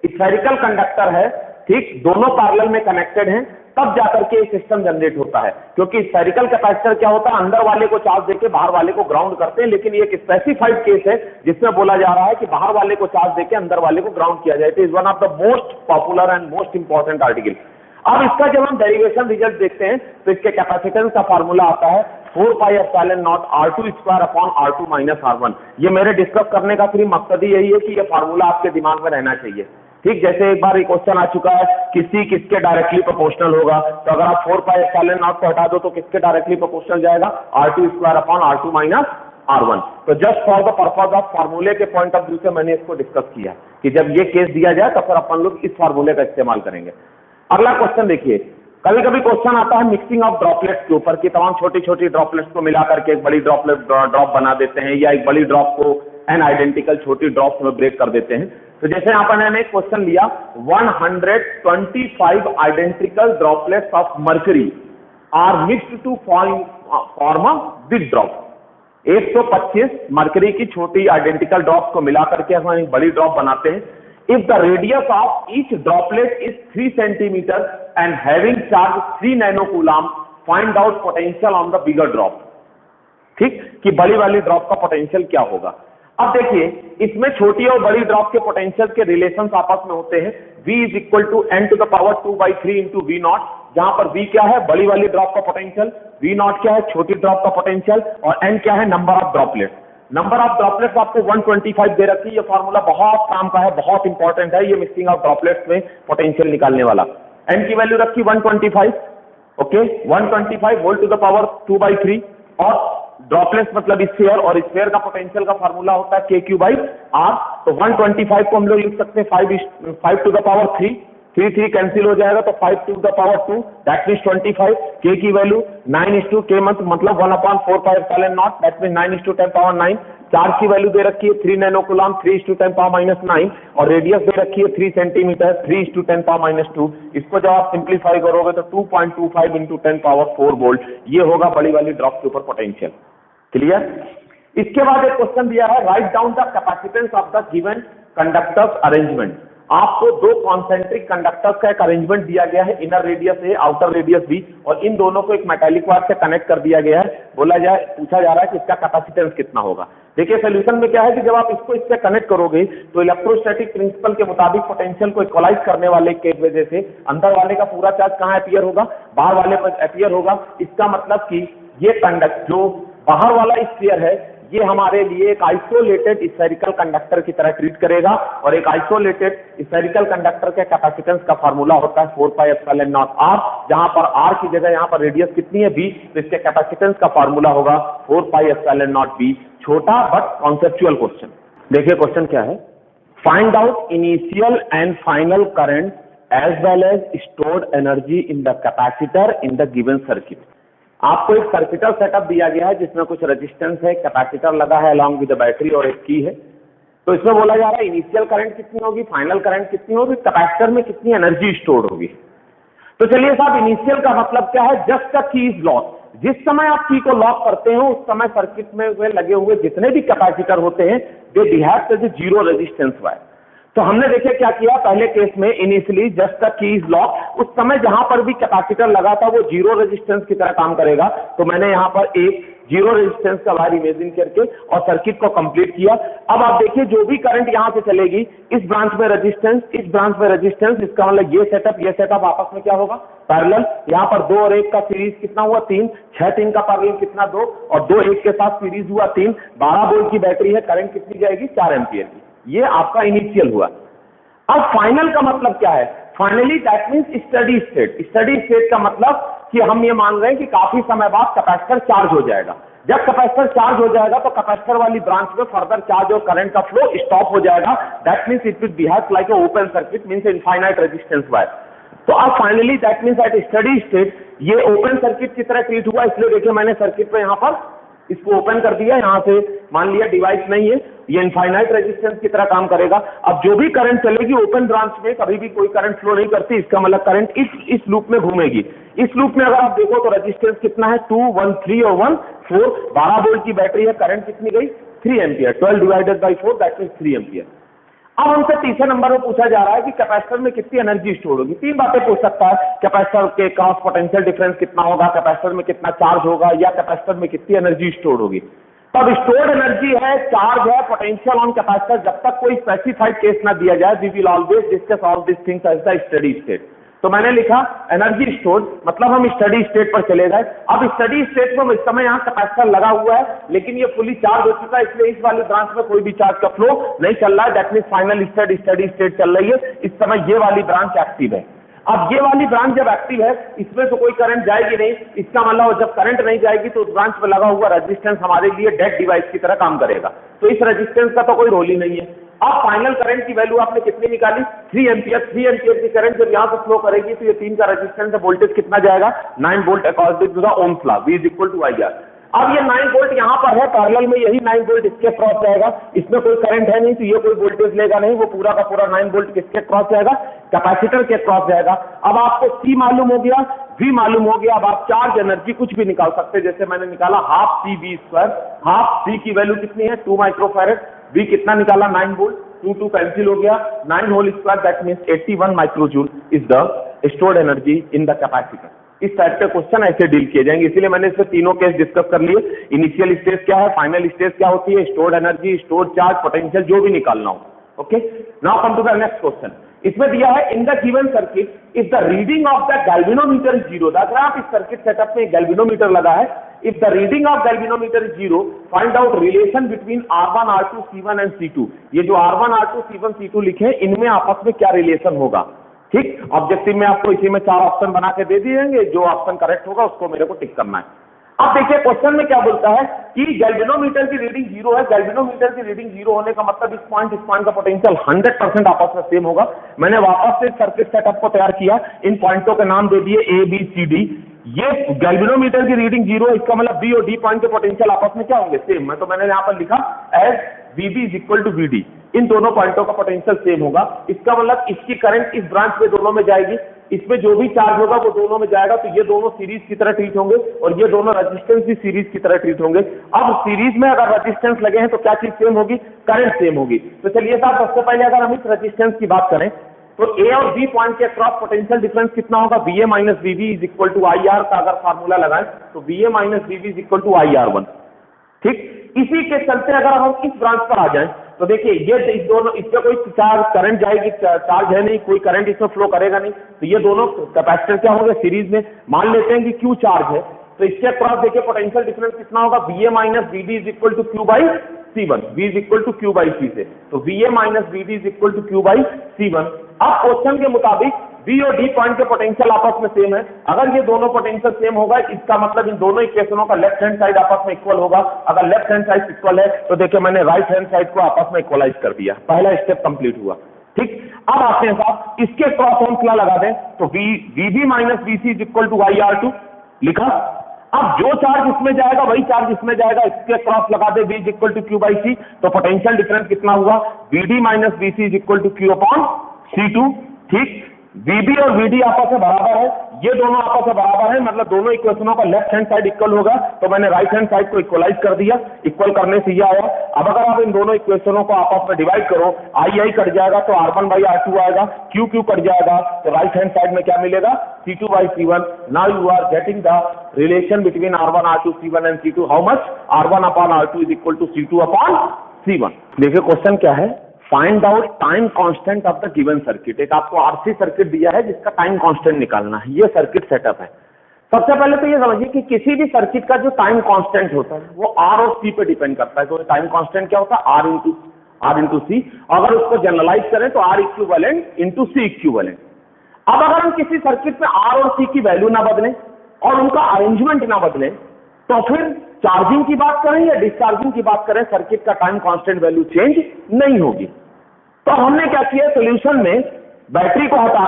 स्फेरिकल कंडक्टर है, ठीक, दोनों पैरेलल में कनेक्टेड हैं, तब जाकर के सिस्टम जनरेट होता है। क्योंकि स्फेरिकल कैपेसिटर क्या होता है, अंदर वाले को चार्ज देके बाहर वाले को ग्राउंड करते हैं, लेकिन ये एक स्पेसिफाइड केस है जिसमें बोला जा रहा है कि बाहर वाले को चार्ज देके अंदर वाले को ग्राउंड किया जाए। It is one of the most popular and most important article. अब इसका जब हम डेरिवेशन रिजल्ट देखते हैं तो इसके कैपेसिटेंस का फार्मूला आता है 4 पाई epsilon not R2 square upon R2 minus R1। ये मेरे डिस्कस करने का सिर्फ मकसद ही यही है कि ये फार्मूला आपके दिमाग में रहना चाहिए। ठीक, जैसे एक बार ये क्वेश्चन आ चुका है किसी किसके डायरेक्टली प्रोपोर्शनल होगा, तो अगर आप 4 पाई एप्सिलॉन नॉट को हटा दो तो किसके डायरेक्टली प्रोपोर्शनल जाएगा, R2 square upon R2 minus R1। तो just for the purpose of फार्मूले के पॉइंट ऑफ व्यू से मैंने इसको डिस्कस किया कि जब ये केस दिया जाए तो फिर अपन लोग इस फार्मूले का इस्तेमाल करेंगे। अगला क्वेश्चन देखिए, कभी कभी क्वेश्चन आता है मिक्सिंग ऑफ ड्रॉपलेट्स के ऊपर कि तमाम छोटी छोटी ड्रॉपलेट्स को मिलाकर के एक बड़ी ड्रॉप बना देते हैं, या एक बड़ी ड्रॉप को एन आइडेंटिकल छोटी ड्रॉप्स में ब्रेक कर देते हैं। तो जैसे यहाँ पर मैंने एक क्वेश्चन लिया, 125 identical droplets of mercury are mixed to form a big drop. 125 mercury की छोटी आइडेंटिकल ड्रॉप्स को मिलाकर के हम एक बड़ी ड्रॉप बनाते हैं। If the radius of each droplet is 3 centimeter and having charge 3 nanocoulomb, find out potential on the bigger drop। ठीक, कि बड़ी वाली ड्रॉप का पोटेंशियल क्या होगा। अब देखिए, इसमें छोटी और बड़ी ड्रॉप के पोटेंशियल के रिलेशंस आपस में होते हैं। V is equal to n⁻2/3 into V naught, जहां पर V क्या है, बड़ी वाली ड्रॉप का पोटेंशियल, V नॉट क्या है, छोटी ड्रॉप का पोटेंशियल, और n क्या है, number of droplet. Number of droplets आपको 125 दे रखी है। ये फार्मूला बहुत काम का है, बहुत इंपॉर्टेंट है, ये मिक्सिंग ऑफ ड्रॉपलेट्स में पोटेंशियल निकालने वाला। n की वैल्यू रखी 125, okay, 125 volt to the power 2/3, और ड्रॉपलेट्स मतलब स्फीयर, और स्फीयर का पोटेंशियल का फार्मूला होता है KQ/R। तो 125 को हम लोग लिख सकते हैं 5 टू द पावर 3, 3 कैंसिल हो जाएगा तो 5 to the power 2, that means 25। K की वैल्यू 9:K मतलब 1/4 pi epsilon naught, that means 9:10⁹। Charge की वैल्यू दे रखी है 3 नैनोकूलम, 3:10⁻⁹, और रेडियस दे रखी है 3 सेंटीमीटर, 3:10⁻²। इसको जब आप सिंप्लीफाई करोगे तो 2.25 इंटू 10⁴ वोल्ट, ये होगा बड़ी वाली ड्रॉप के ऊपर पोटेंशियल। क्लियर। इसके बाद एक क्वेश्चन दिया है, write down the capacitance of the given conductors arrangement. आपको दो कॉन्सेंट्रिक कंडक्टर्स का एक अरेंजमेंट दिया गया है, इनर रेडियस ए, आउटर रेडियस बी, और इन दोनों को एक मेटालिक वायर से कनेक्ट कर दिया गया है। पूछा जा रहा है कि इसका कैपेसिटेंस कितना होगा। देखिए सोल्यूशन में क्या है कि जब आप इसको इससे कनेक्ट करोगे तो इलेक्ट्रोस्टैटिक प्रिंसिपल के मुताबिक पोटेंशियल को इक्वलाइज करने वाले के वजह से अंदर वाले का पूरा चार्ज कहां अपीयर होगा, बाहर वाले पर अपीयर होगा। इसका मतलब कि ये कंडक्ट जो बाहर वाला स्फीयर है ये हमारे लिए एक आइसोलेटेड स्फेरिकल कंडक्टर की तरह ट्रीट करेगा, और एक आइसोलेटेड स्फेरिकल कंडक्टर के कैपेसिटेंस का फार्मूला होता है 4πε0r, जहां पर r की जगह यहां पर रेडियस कितनी है b, तो इसके कैपेसिटेंस का फार्मूला होगा 4πε0b। छोटा बट कॉन्सेप्चुअल क्वेश्चन। देखिए क्वेश्चन क्या है, find out initial and final current as well as stored energy in the capacitor in the given circuit. आपको एक सर्किटल सेटअप दिया गया है जिसमें कुछ रेजिस्टेंस है, कैपेसिटर लगा है अलॉन्ग विद द बैटरी और एक की है। तो इसमें बोला जा रहा है इनिशियल करंट कितनी होगी, फाइनल करंट कितनी होगी, कैपेसिटर में कितनी एनर्जी स्टोर होगी। तो चलिए साहब, इनिशियल का मतलब क्या है, just the key is lock. जिस समय आप की को लॉक करते हो उस समय सर्किट में लगे हुए जितने भी कैपेसिटर होते हैं they behave as zero resistance wire. तो हमने देखे क्या किया, पहले केस में initially just the key is lock, उस समय जहां पर भी कैपेसिटर लगा था वो जीरो रेजिस्टेंस की तरह काम करेगा। तो मैंने यहां पर एक जीरो रेजिस्टेंस का वायर इमेजिन करके और सर्किट को कंप्लीट किया। अब आप देखिए जो भी करंट यहां से चलेगी, इस ब्रांच में रेजिस्टेंस, इस ब्रांच में रेजिस्टेंस, इसका मतलब ये सेटअप आपस में क्या होगा, पैरेलल। यहां पर 2 और 1 का सीरीज कितना हुआ 3, 6 3 का पैरेलल कितना 2, और 2 1 के साथ सीरीज हुआ 3, 12 वोल्ट की बैटरी है, करंट कितनी जाएगी 4 एम्पियर की। ये आपका इनिशियल हुआ। अब फाइनल का मतलब क्या है, finally that means steady state. Steady state का मतलब कि हम ये मान रहे हैं कि काफी समय बाद कैपेसिटर चार्ज हो जाएगा। जब कैपेसिटर चार्ज हो जाएगा तो कैपेसिटर वाली ब्रांच में फर्दर चार्ज और करंट का फ्लो स्टॉप हो जाएगा। That means it will behave like a open circuit, means infinite resistance wire. तो अब finally that means at steady state ये ओपन सर्किट की तरह ट्रीट हुआ। इसलिए देखिए मैंने सर्किट पे यहां पर इसको ओपन कर दिया, यहां से मान लिया डिवाइस नहीं है, ये इनफाइनाइट रेजिस्टेंस की तरह काम करेगा। अब जो भी करंट चलेगी ओपन ब्रांच में कभी भी कोई करंट फ्लो नहीं करती, इसका मतलब करंट इस लूप में घूमेगी। इस लूप में अगर आप देखो तो रेजिस्टेंस कितना है 2, 1, 3 और 1, 4, 12 वोल्ट की बैटरी है, करंट कितनी गई 3 ampere, 12 divided by 4 that means 3 ampere. अब हमसे तीसरे नंबर में पूछा जा रहा है कि कैपेसिटर में कितनी एनर्जी स्टोर होगी। 3 बातें पूछ सकता है, कैपेसिटर के क्रॉस पोटेंशियल डिफरेंस कितना होगा, कैपेसिटर में कितना चार्ज होगा, या कैपेसिटर में कितनी एनर्जी स्टोर होगी। तब स्टोर्ड एनर्जी है, चार्ज है, पोटेंशियल ऑन कैपेसिटर, जब तक कोई स्पेसिफाइड केस ना दिया जाए we will always discuss all this things as the steady state. तो मैंने लिखा एनर्जी स्टोर्ड, मतलब हम स्टडी स्टेट पर चले गए। अब स्टडी स्टेट में इस समय यहाँ कैपेसिटर लगा हुआ है लेकिन ये फुली चार्ज हो चुका है, इसलिए इस वाली ब्रांच में कोई भी चार्ज का फ्लो नहीं चल रहा है। That means final steady state चल रही है। इस समय ये वाली ब्रांच एक्टिव है। अब ये वाली ब्रांच जब एक्टिव है इसमें तो कोई करंट जाएगी नहीं, इसका मतलब जब करंट नहीं जाएगी तो उस ब्रांच में लगा हुआ रेजिस्टेंस हमारे लिए डेड डिवाइस की तरह काम करेगा। तो इस रेजिस्टेंस का तो कोई रोल ही नहीं है। अब फाइनल करंट की वैल्यू आपने कितनी निकाली 3 एम्पियर। 3 एम्पियर की करंट जब यहां से फ्लो करेगी तो ये 3 का रेजिस्टेंस है, वोल्टेज कितना जाएगा 9 volt according to the Ohm's law, V is equal to IR। अब ये 9 वोल्ट यहां पर है, पैरेलल में यही 9 वोल्ट इसके क्रॉस जाएगा, इसमें कोई करंट है नहीं तो ये कोई वोल्टेज लेगा नहीं, वो पूरा का पूरा 9 वोल्ट किसके क्रॉस जाएगा, कैपेसिटर के क्रॉस जाएगा। अब आपको C मालूम हो गया, V मालूम हो गया। अब आप चार्ज एनर्जी कुछ भी निकाल सकते हैं, जैसे मैंने निकाला हाफ CV²। हाफ C की वैल्यू कितनी है 2 माइक्रोफैरेड, V कितना निकाला 9 वोल्ट, 2 कैंसिल हो गया, 9 whole square that means 81 microjoule is the stored energy in the capacitor. इस टाइप के क्वेश्चन ऐसे डील किए जाएंगे, इसीलिए मैंने इससे तीनों केस डिस्कस कर लिए। इनिशियल स्टेज क्या है, फाइनल स्टेज क्या होती है, stored energy, stored charge, potential, जो भी निकालना हो। Okay, now come to the next question. इसमें दिया है in the given circuit if the reading of the galvanometer is 0। अगर आप इस सर्किट सेटअप में गैल्वेनोमीटर लगा है, if the reading of galvanometer is 0 find out relation between R1 R2 C1 and C2। ये जो R1 R2 C1 C2 लिखे इनमें आपस में क्या रिलेशन होगा। ठीक, ऑब्जेक्टिव में आपको इसी में 4 ऑप्शन बना के दे दिएंगे, जो ऑप्शन करेक्ट होगा उसको मेरे को टिक करना है। अब देखिए क्वेश्चन में क्या बोलता है कि गैल्वेनोमीटर की रीडिंग 0 है। गैल्वेनोमीटर की रीडिंग 0 होने का मतलब इस पॉइंट का पोटेंशियल 100% आपस में सेम होगा। मैंने वापस से सर्किट सेटअप को तैयार किया, इन पॉइंटों के नाम दे दिए A B C D। ये गैल्वेनोमीटर की रीडिंग 0, इसका मतलब B और D पॉइंट के पोटेंशियल आपस में क्या होंगे सेम। मैं तो मैंने यहां पर लिखा as VB is equal to VD। इन दोनों पॉइंटों का पोटेंशियल सेम होगा। इसका मतलब इसकी करंट इस ब्रांच में दोनों में जाएगी, इसमें जो भी चार्ज होगा वो दोनों में जाएगा, तो ये दोनों सीरीज की तरह ट्रीट होंगे और ये दोनों रेजिस्टेंस भी सीरीज की तरह ट्रीट होंगे। अब सीरीज में अगर रेजिस्टेंस लगे हैं तो क्या चीज सेम होगी? करंट सेम होगी। तो चलिए साहब, सबसे पहले अगर हम इस रेजिस्टेंस की बात करें तो ए और बी पॉइंट के अक्रॉस पोटेंशियल डिफरेंस कितना होगा? VA minus VB is equal to IR का अगर फार्मूला लगाएं तो VA minus VB is equal to IR1। ठीक, इसी के चलते अगर हम इस ब्रांच पर आ जाएं तो देखिए ये इस दोनों, इसका कोई चार्ज करंट जाएगी, चार्ज है नहीं, कोई करंट इसमें फ्लो करेगा नहीं, तो ये दोनों कैपेसिटर क्या होंगे? सीरीज में। मान लेते हैं कि Q चार्ज है, तो इसके अक्रॉस देखिए पोटेंशियल डिफरेंस कितना होगा? VA minus VB is equal to Q by C1, V is equal to Q by C से, तो VA minus VB is equal to Q by C1। अब क्वेश्चन के मुताबिक B और D पॉइंट के potential आपस में सेम है। अगर ये दोनों पोटेंशियल सेम होगा, इसका मतलब इन दोनों इक्वेशनों का लेफ्ट हैंड साइड आपस में इक्वल होगा। अगर लेफ्ट हैंड साइड इक्वल है तो देखिए मैंने राइट हैंड साइड को आपस में इक्वलाइज कर दिया, पहला स्टेप कंप्लीट हुआ। ठीक, अब आते हैं साहब, इसके क्रॉस हम क्या लगा दें तो VB minus VC is equal to IR2 लिखा। अब जो चार्ज इसमें जाएगा वही चार्ज इसमें जाएगा, इसके क्रॉस लगा दे V is equal to Q by C, तो पोटेंशियल डिफरेंस कितना हुआ? VD minus VC is equal to Q upon C2। ठीक, VB और VD आपस में बराबर है, ये दोनों आपस में बराबर है, मतलब दोनों इक्वेशनों का लेफ्ट हैंड साइड इक्वल होगा, तो मैंने राइट हैंड साइड को इक्वलाइज कर दिया। इक्वल करने से ये आया। अब अगर आप इन दोनों इक्वेशनों को आपस में डिवाइड करो, I कट जाएगा तो R1 बाई R2 आएगा, Q कट जाएगा तो राइट हैंड साइड में क्या मिलेगा? C2 by C1। Now you are getting the relation between R1 R2 C1 and C2। How much? R1 upon R2 is equal to C2 upon C1। देखिए question क्या है, find out time constant of the given circuit. एक आपको RC circuit दिया है जिसका time constant निकालना है, ये सर्किट सेटअप है। सबसे पहले तो ये समझिए कि किसी भी सर्किट का जो टाइम कांस्टेंट होता है वो R और C पे डिपेंड करता है। तो टाइम कांस्टेंट क्या होता है? R into C। अगर उसको जनरलाइज करें तो R equivalent into C equivalent. अब अगर हम किसी सर्किट में R और C की वैल्यू ना बदलें और उनका अरेंजमेंट ना बदलें, तो फिर चार्जिंग की बात करें या डिस्चार्जिंग की बात करें, सर्किट का टाइम कांस्टेंट वैल्यू चेंज नहीं होगी। तो हमने क्या किया, सॉल्यूशन में बैटरी को हटा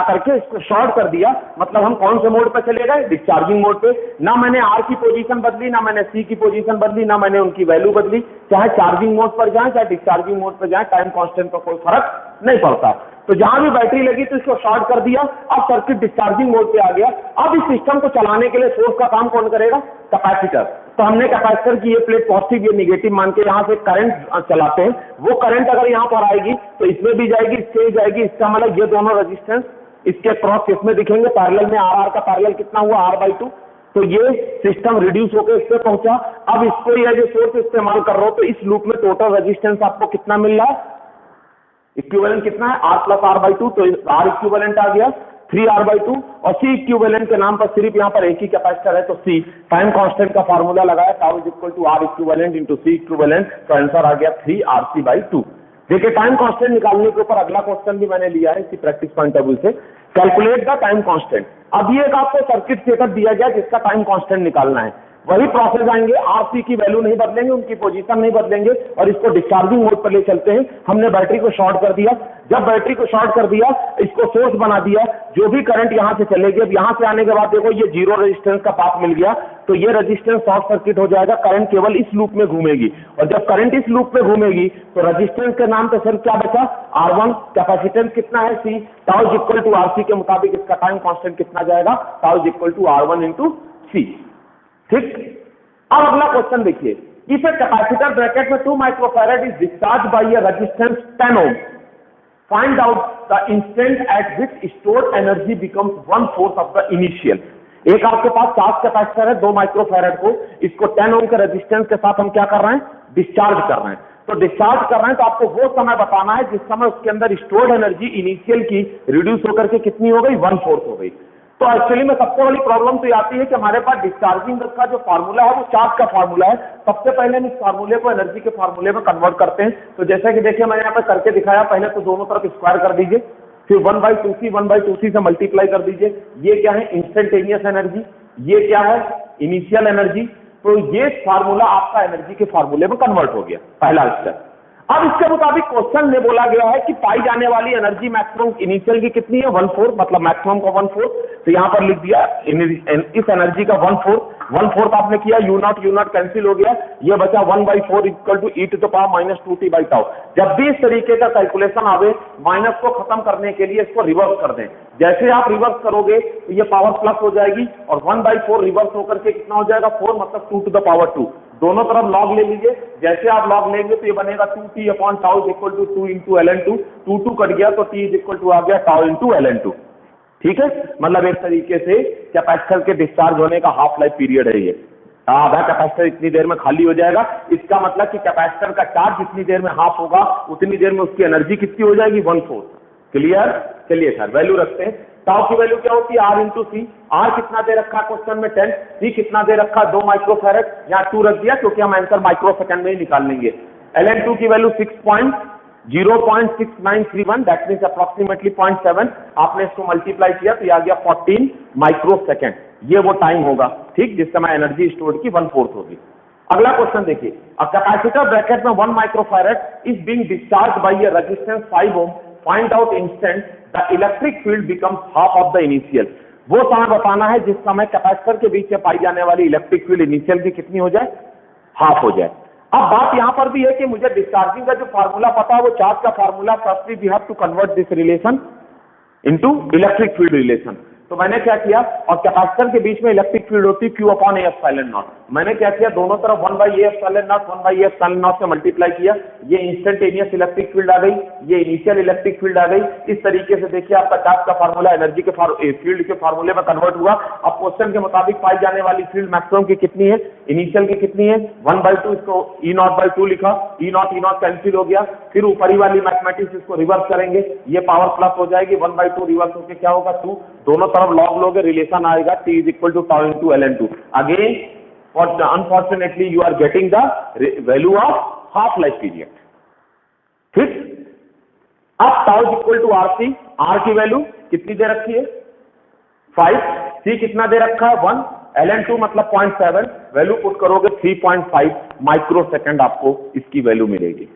करके इसको शॉर्ट कर दिया। मतलब हम कौन से मोड पे चले गए? डिस्चार्जिंग मोड पे। ना मैंने R की पोजीशन बदली, ना मैंने C की पोजीशन बदली, ना मैंने उनकी वैल्यू बदली। चाहे चार्जिंग मोड पर जाए चाहे डिस्चार्जिंग मोड पर जाए, टाइम कांस्टेंट का कोई फर्क नहीं पड़ता। तो जहां भी बैटरी लगी तो इसको शॉर्ट कर दिया। अब सर्किट डिस्चार्जिंग मोड पे आ गया। अब इस सिस्टम को चलाने के लिए सोर्स का काम कौन करेगा? कैपेसिटर। तो हमने कैपेसिटर की ये प्लेट पॉजिटिव ये नेगेटिव मान के यहाँ से करंट चलाते हैं। वो करंट अगर यहाँ पर आएगी तो इसमें भी जाएगी, इससे भी जाएगी। इसका मतलब ये दोनों रेजिस्टेंस इसके क्रॉस किसमें दिखेंगे? पैरेलल में। R का पैरेलल कितना हुआ? R/2। तो ये सिस्टम रिड्यूस होकर इस पे पहुंचा। अब इसको ये जो सोर्स इस्तेमाल कर रहा हो तो इस लूप में टोटल रेजिस्टेंस आपको कितना मिल रहा है? इक्विवेलेंट कितना है? R plus R/2। तो R इक्विवेलेंट आ गया 3R/2 और C इक्विवेलेंट के नाम पर सिर्फ यहाँ पर एक ही कैपेसिटर है तो C। टाइम कांस्टेंट का फार्मूला लगाया, tau is equal to R equivalent into C equivalent, तो आंसर आ गया 3RC/2। देखिए टाइम कांस्टेंट निकालने के ऊपर अगला क्वेश्चन भी मैंने लिया है इसी प्रैक्टिस पॉइंट ऑफ व्यू से। Calculate the time constant. अब ये एक आपको सर्किट सेटअप दिया गया जिसका टाइम कांस्टेंट निकालना है। वही प्रोसेस आएंगे, RC की वैल्यू नहीं बदलेंगे, उनकी पोजीशन नहीं बदलेंगे और इसको डिस्चार्जिंग मोड पर ले चलते हैं। हमने बैटरी को शॉर्ट कर दिया। जब बैटरी को शॉर्ट कर दिया, इसको सोर्स बना दिया, जो भी करंट यहां से चलेगी। अब यहां से आने के बाद देखो ये जीरो रेजिस्टेंस का पाथ मिल गया, तो ये रेजिस्टेंस शॉर्ट सर्किट हो जाएगा। करंट केवल इस लूप में घूमेगी और जब करंट इस लूप में घूमेगी तो रेजिस्टेंस के नाम पे सिर्फ क्या बचा? R1। कैपेसिटेंस कितना है? C। Tau is equal to RC के मुताबिक इसका टाइम कांस्टेंट कितना जाएगा? Tau is equal to R1 into C। ठीक, अब अगला क्वेश्चन देखिए। इफ ए कैपेसिटर ब्रैकेट में 2 microfarad is discharge by a resistance 10 ohm, find out the instant at which stored energy becomes 1/4 of the initial. एक आपके पास charge capacitor है 2 microfarad को, इसको 10 ओम के रेजिस्टेंस के साथ हम क्या कर रहे हैं? डिस्चार्ज कर रहे हैं। तो डिस्चार्ज कर रहे हैं तो आपको वो समय बताना है जिस समय उसके अंदर स्टोर्ड एनर्जी इनिशियल की रिड्यूस होकर के कितनी हो गई? 1/4 हो गई। तो एक्चुअली में सबसे बड़ी प्रॉब्लम तो आती है कि हमारे पास डिस्चार्जिंग का जो फार्मूला है वो चार्ज का फार्मूला है। सबसे पहले हम इस फार्मूले को एनर्जी के फार्मूले में कन्वर्ट करते हैं। तो जैसा कि देखिए मैंने यहाँ पे करके दिखाया, पहले तो दोनों तरफ स्क्वायर कर दीजिए, फिर 1/2C से मल्टीप्लाई कर दीजिए। ये क्या है? Instantaneous energy. ये क्या है? Initial energy. तो ये फार्मूला आपका एनर्जी के फार्मूले में कन्वर्ट हो गया, पहला स्टेप। अब इसके मुताबिक क्वेश्चन में बोला गया है कि पाई जाने वाली एनर्जी मैक्सिमम इनिशियल की कितनी है? 1/4, मतलब मैक्सिमम का 1/4। तो यहां पर लिख दिया इस एनर्जी का 1/4। 1/4 आपने किया, u नॉट कैंसिल हो गया, ये बचा 1/4 equal to e to the power -2t/τ। जब भी इस तरीके का कैलकुलेशन आवे, माइनस को खत्म करने के लिए इसको रिवर्स कर दें। जैसे आप रिवर्स करोगे तो ये पावर प्लस हो जाएगी और 1/4 रिवर्स होकर के कितना हो जाएगा 4, मतलब 2 टू द पावर 2। दोनों तरफ लॉग ले लीजिए, जैसे आप लॉग लेंगे तो ये बनेगा 2t/τ equal to 2 into ln2, 2 cut गया तो t इक्वल टू आ गया τ इंटू ln2। ठीक है, मतलब एक तरीके से कैपेसिटर के डिस्चार्ज होने का हाफ लाइफ पीरियड है ये। आधा कैपेसिटर इतनी देर में खाली हो जाएगा, इसका मतलब कि कैपेसिटर का चार्ज जितनी देर में हाफ होगा उतनी देर में उसकी एनर्जी कितनी हो जाएगी 1/4। क्लियर? चलिए सर वैल्यू रखते हैं। टाउ की वैल्यू क्या होती है R इंटू सी। आर कितना दे रखा क्वेश्चन में 10, सी कितना दे रखा 2 माइक्रोफैरड, यहाँ 2 रख दिया क्योंकि हम आंसर माइक्रोसेकंड में ही निकाल लेंगे। ln2 की वैल्यू 0.6931, दैट मीन्स अप्रोक्सीमेटली 0.7। आपने इसको मल्टीप्लाई किया तो ये आ गया 14 माइक्रोसेकंड। ये वो टाइम होगा, ठीक, जिस समय एनर्जी स्टोर की 1/4 होगी। अगला क्वेश्चन देखिए, अ कैपेसिटर ब्रैकेट में 1 microfarad is being discharge by a resistance 5 ohm, find out instant the electric field becomes half of the initial. वो समय बताना है जिस समय कैपेसिटर के बीच में पाई जाने वाली इलेक्ट्रिक फील्ड इनिशियल की कितनी हो जाए, हाफ हो जाए। अब बात यहां पर भी है कि मुझे डिस्चार्जिंग का जो फार्मूला पता है वो चार्ज का formula, firstly we have to convert this relation into electric field relation. तो मैंने क्या किया, और कैपेसिटर के बीच में इलेक्ट्रिक फील्ड होती है Q upon A epsilon not. मैंने क्या किया, दोनों तरफ 1/A epsilon not 1/A epsilon not से मल्टीप्लाई किया। ये इंस्टेंटेनियस इलेक्ट्रिक फील्ड आ गई, ये इनिशियल इलेक्ट्रिक फील्ड आ गई। इस तरीके से देखिए आपका चार्ज का फार्मूला एनर्जी के फील्ड के फार्मूले में कन्वर्ट हुआ। अब क्वेश्चन के मुताबिक पाई जाने वाली फील्ड मैक्सिमम की कितनी है, इनिशियल की कितनी है 1/2, इसको E0/2 लिखा, E0 कैंसिल हो गया। फिर ऊपरी वाली मैथमेटिक्स इसको रिवर्स करेंगे, ये पावर प्लस हो जाएगी, 1/2 रिवर्स होकर क्या होगा 2, दोनों तरफ लॉग लोगे, रिलेशन आएगा t is equal to τ into ln2। Again unfortunately you are getting the value of half life period. ठीक, अब τ is equal to RC, R की वैल्यू कितनी दे रखी है 5, C कितना दे रखा है 1, ln2 मतलब 0.7, वैल्यू पुट करोगे 3.5 माइक्रो सेकंड आपको इसकी वैल्यू मिलेगी।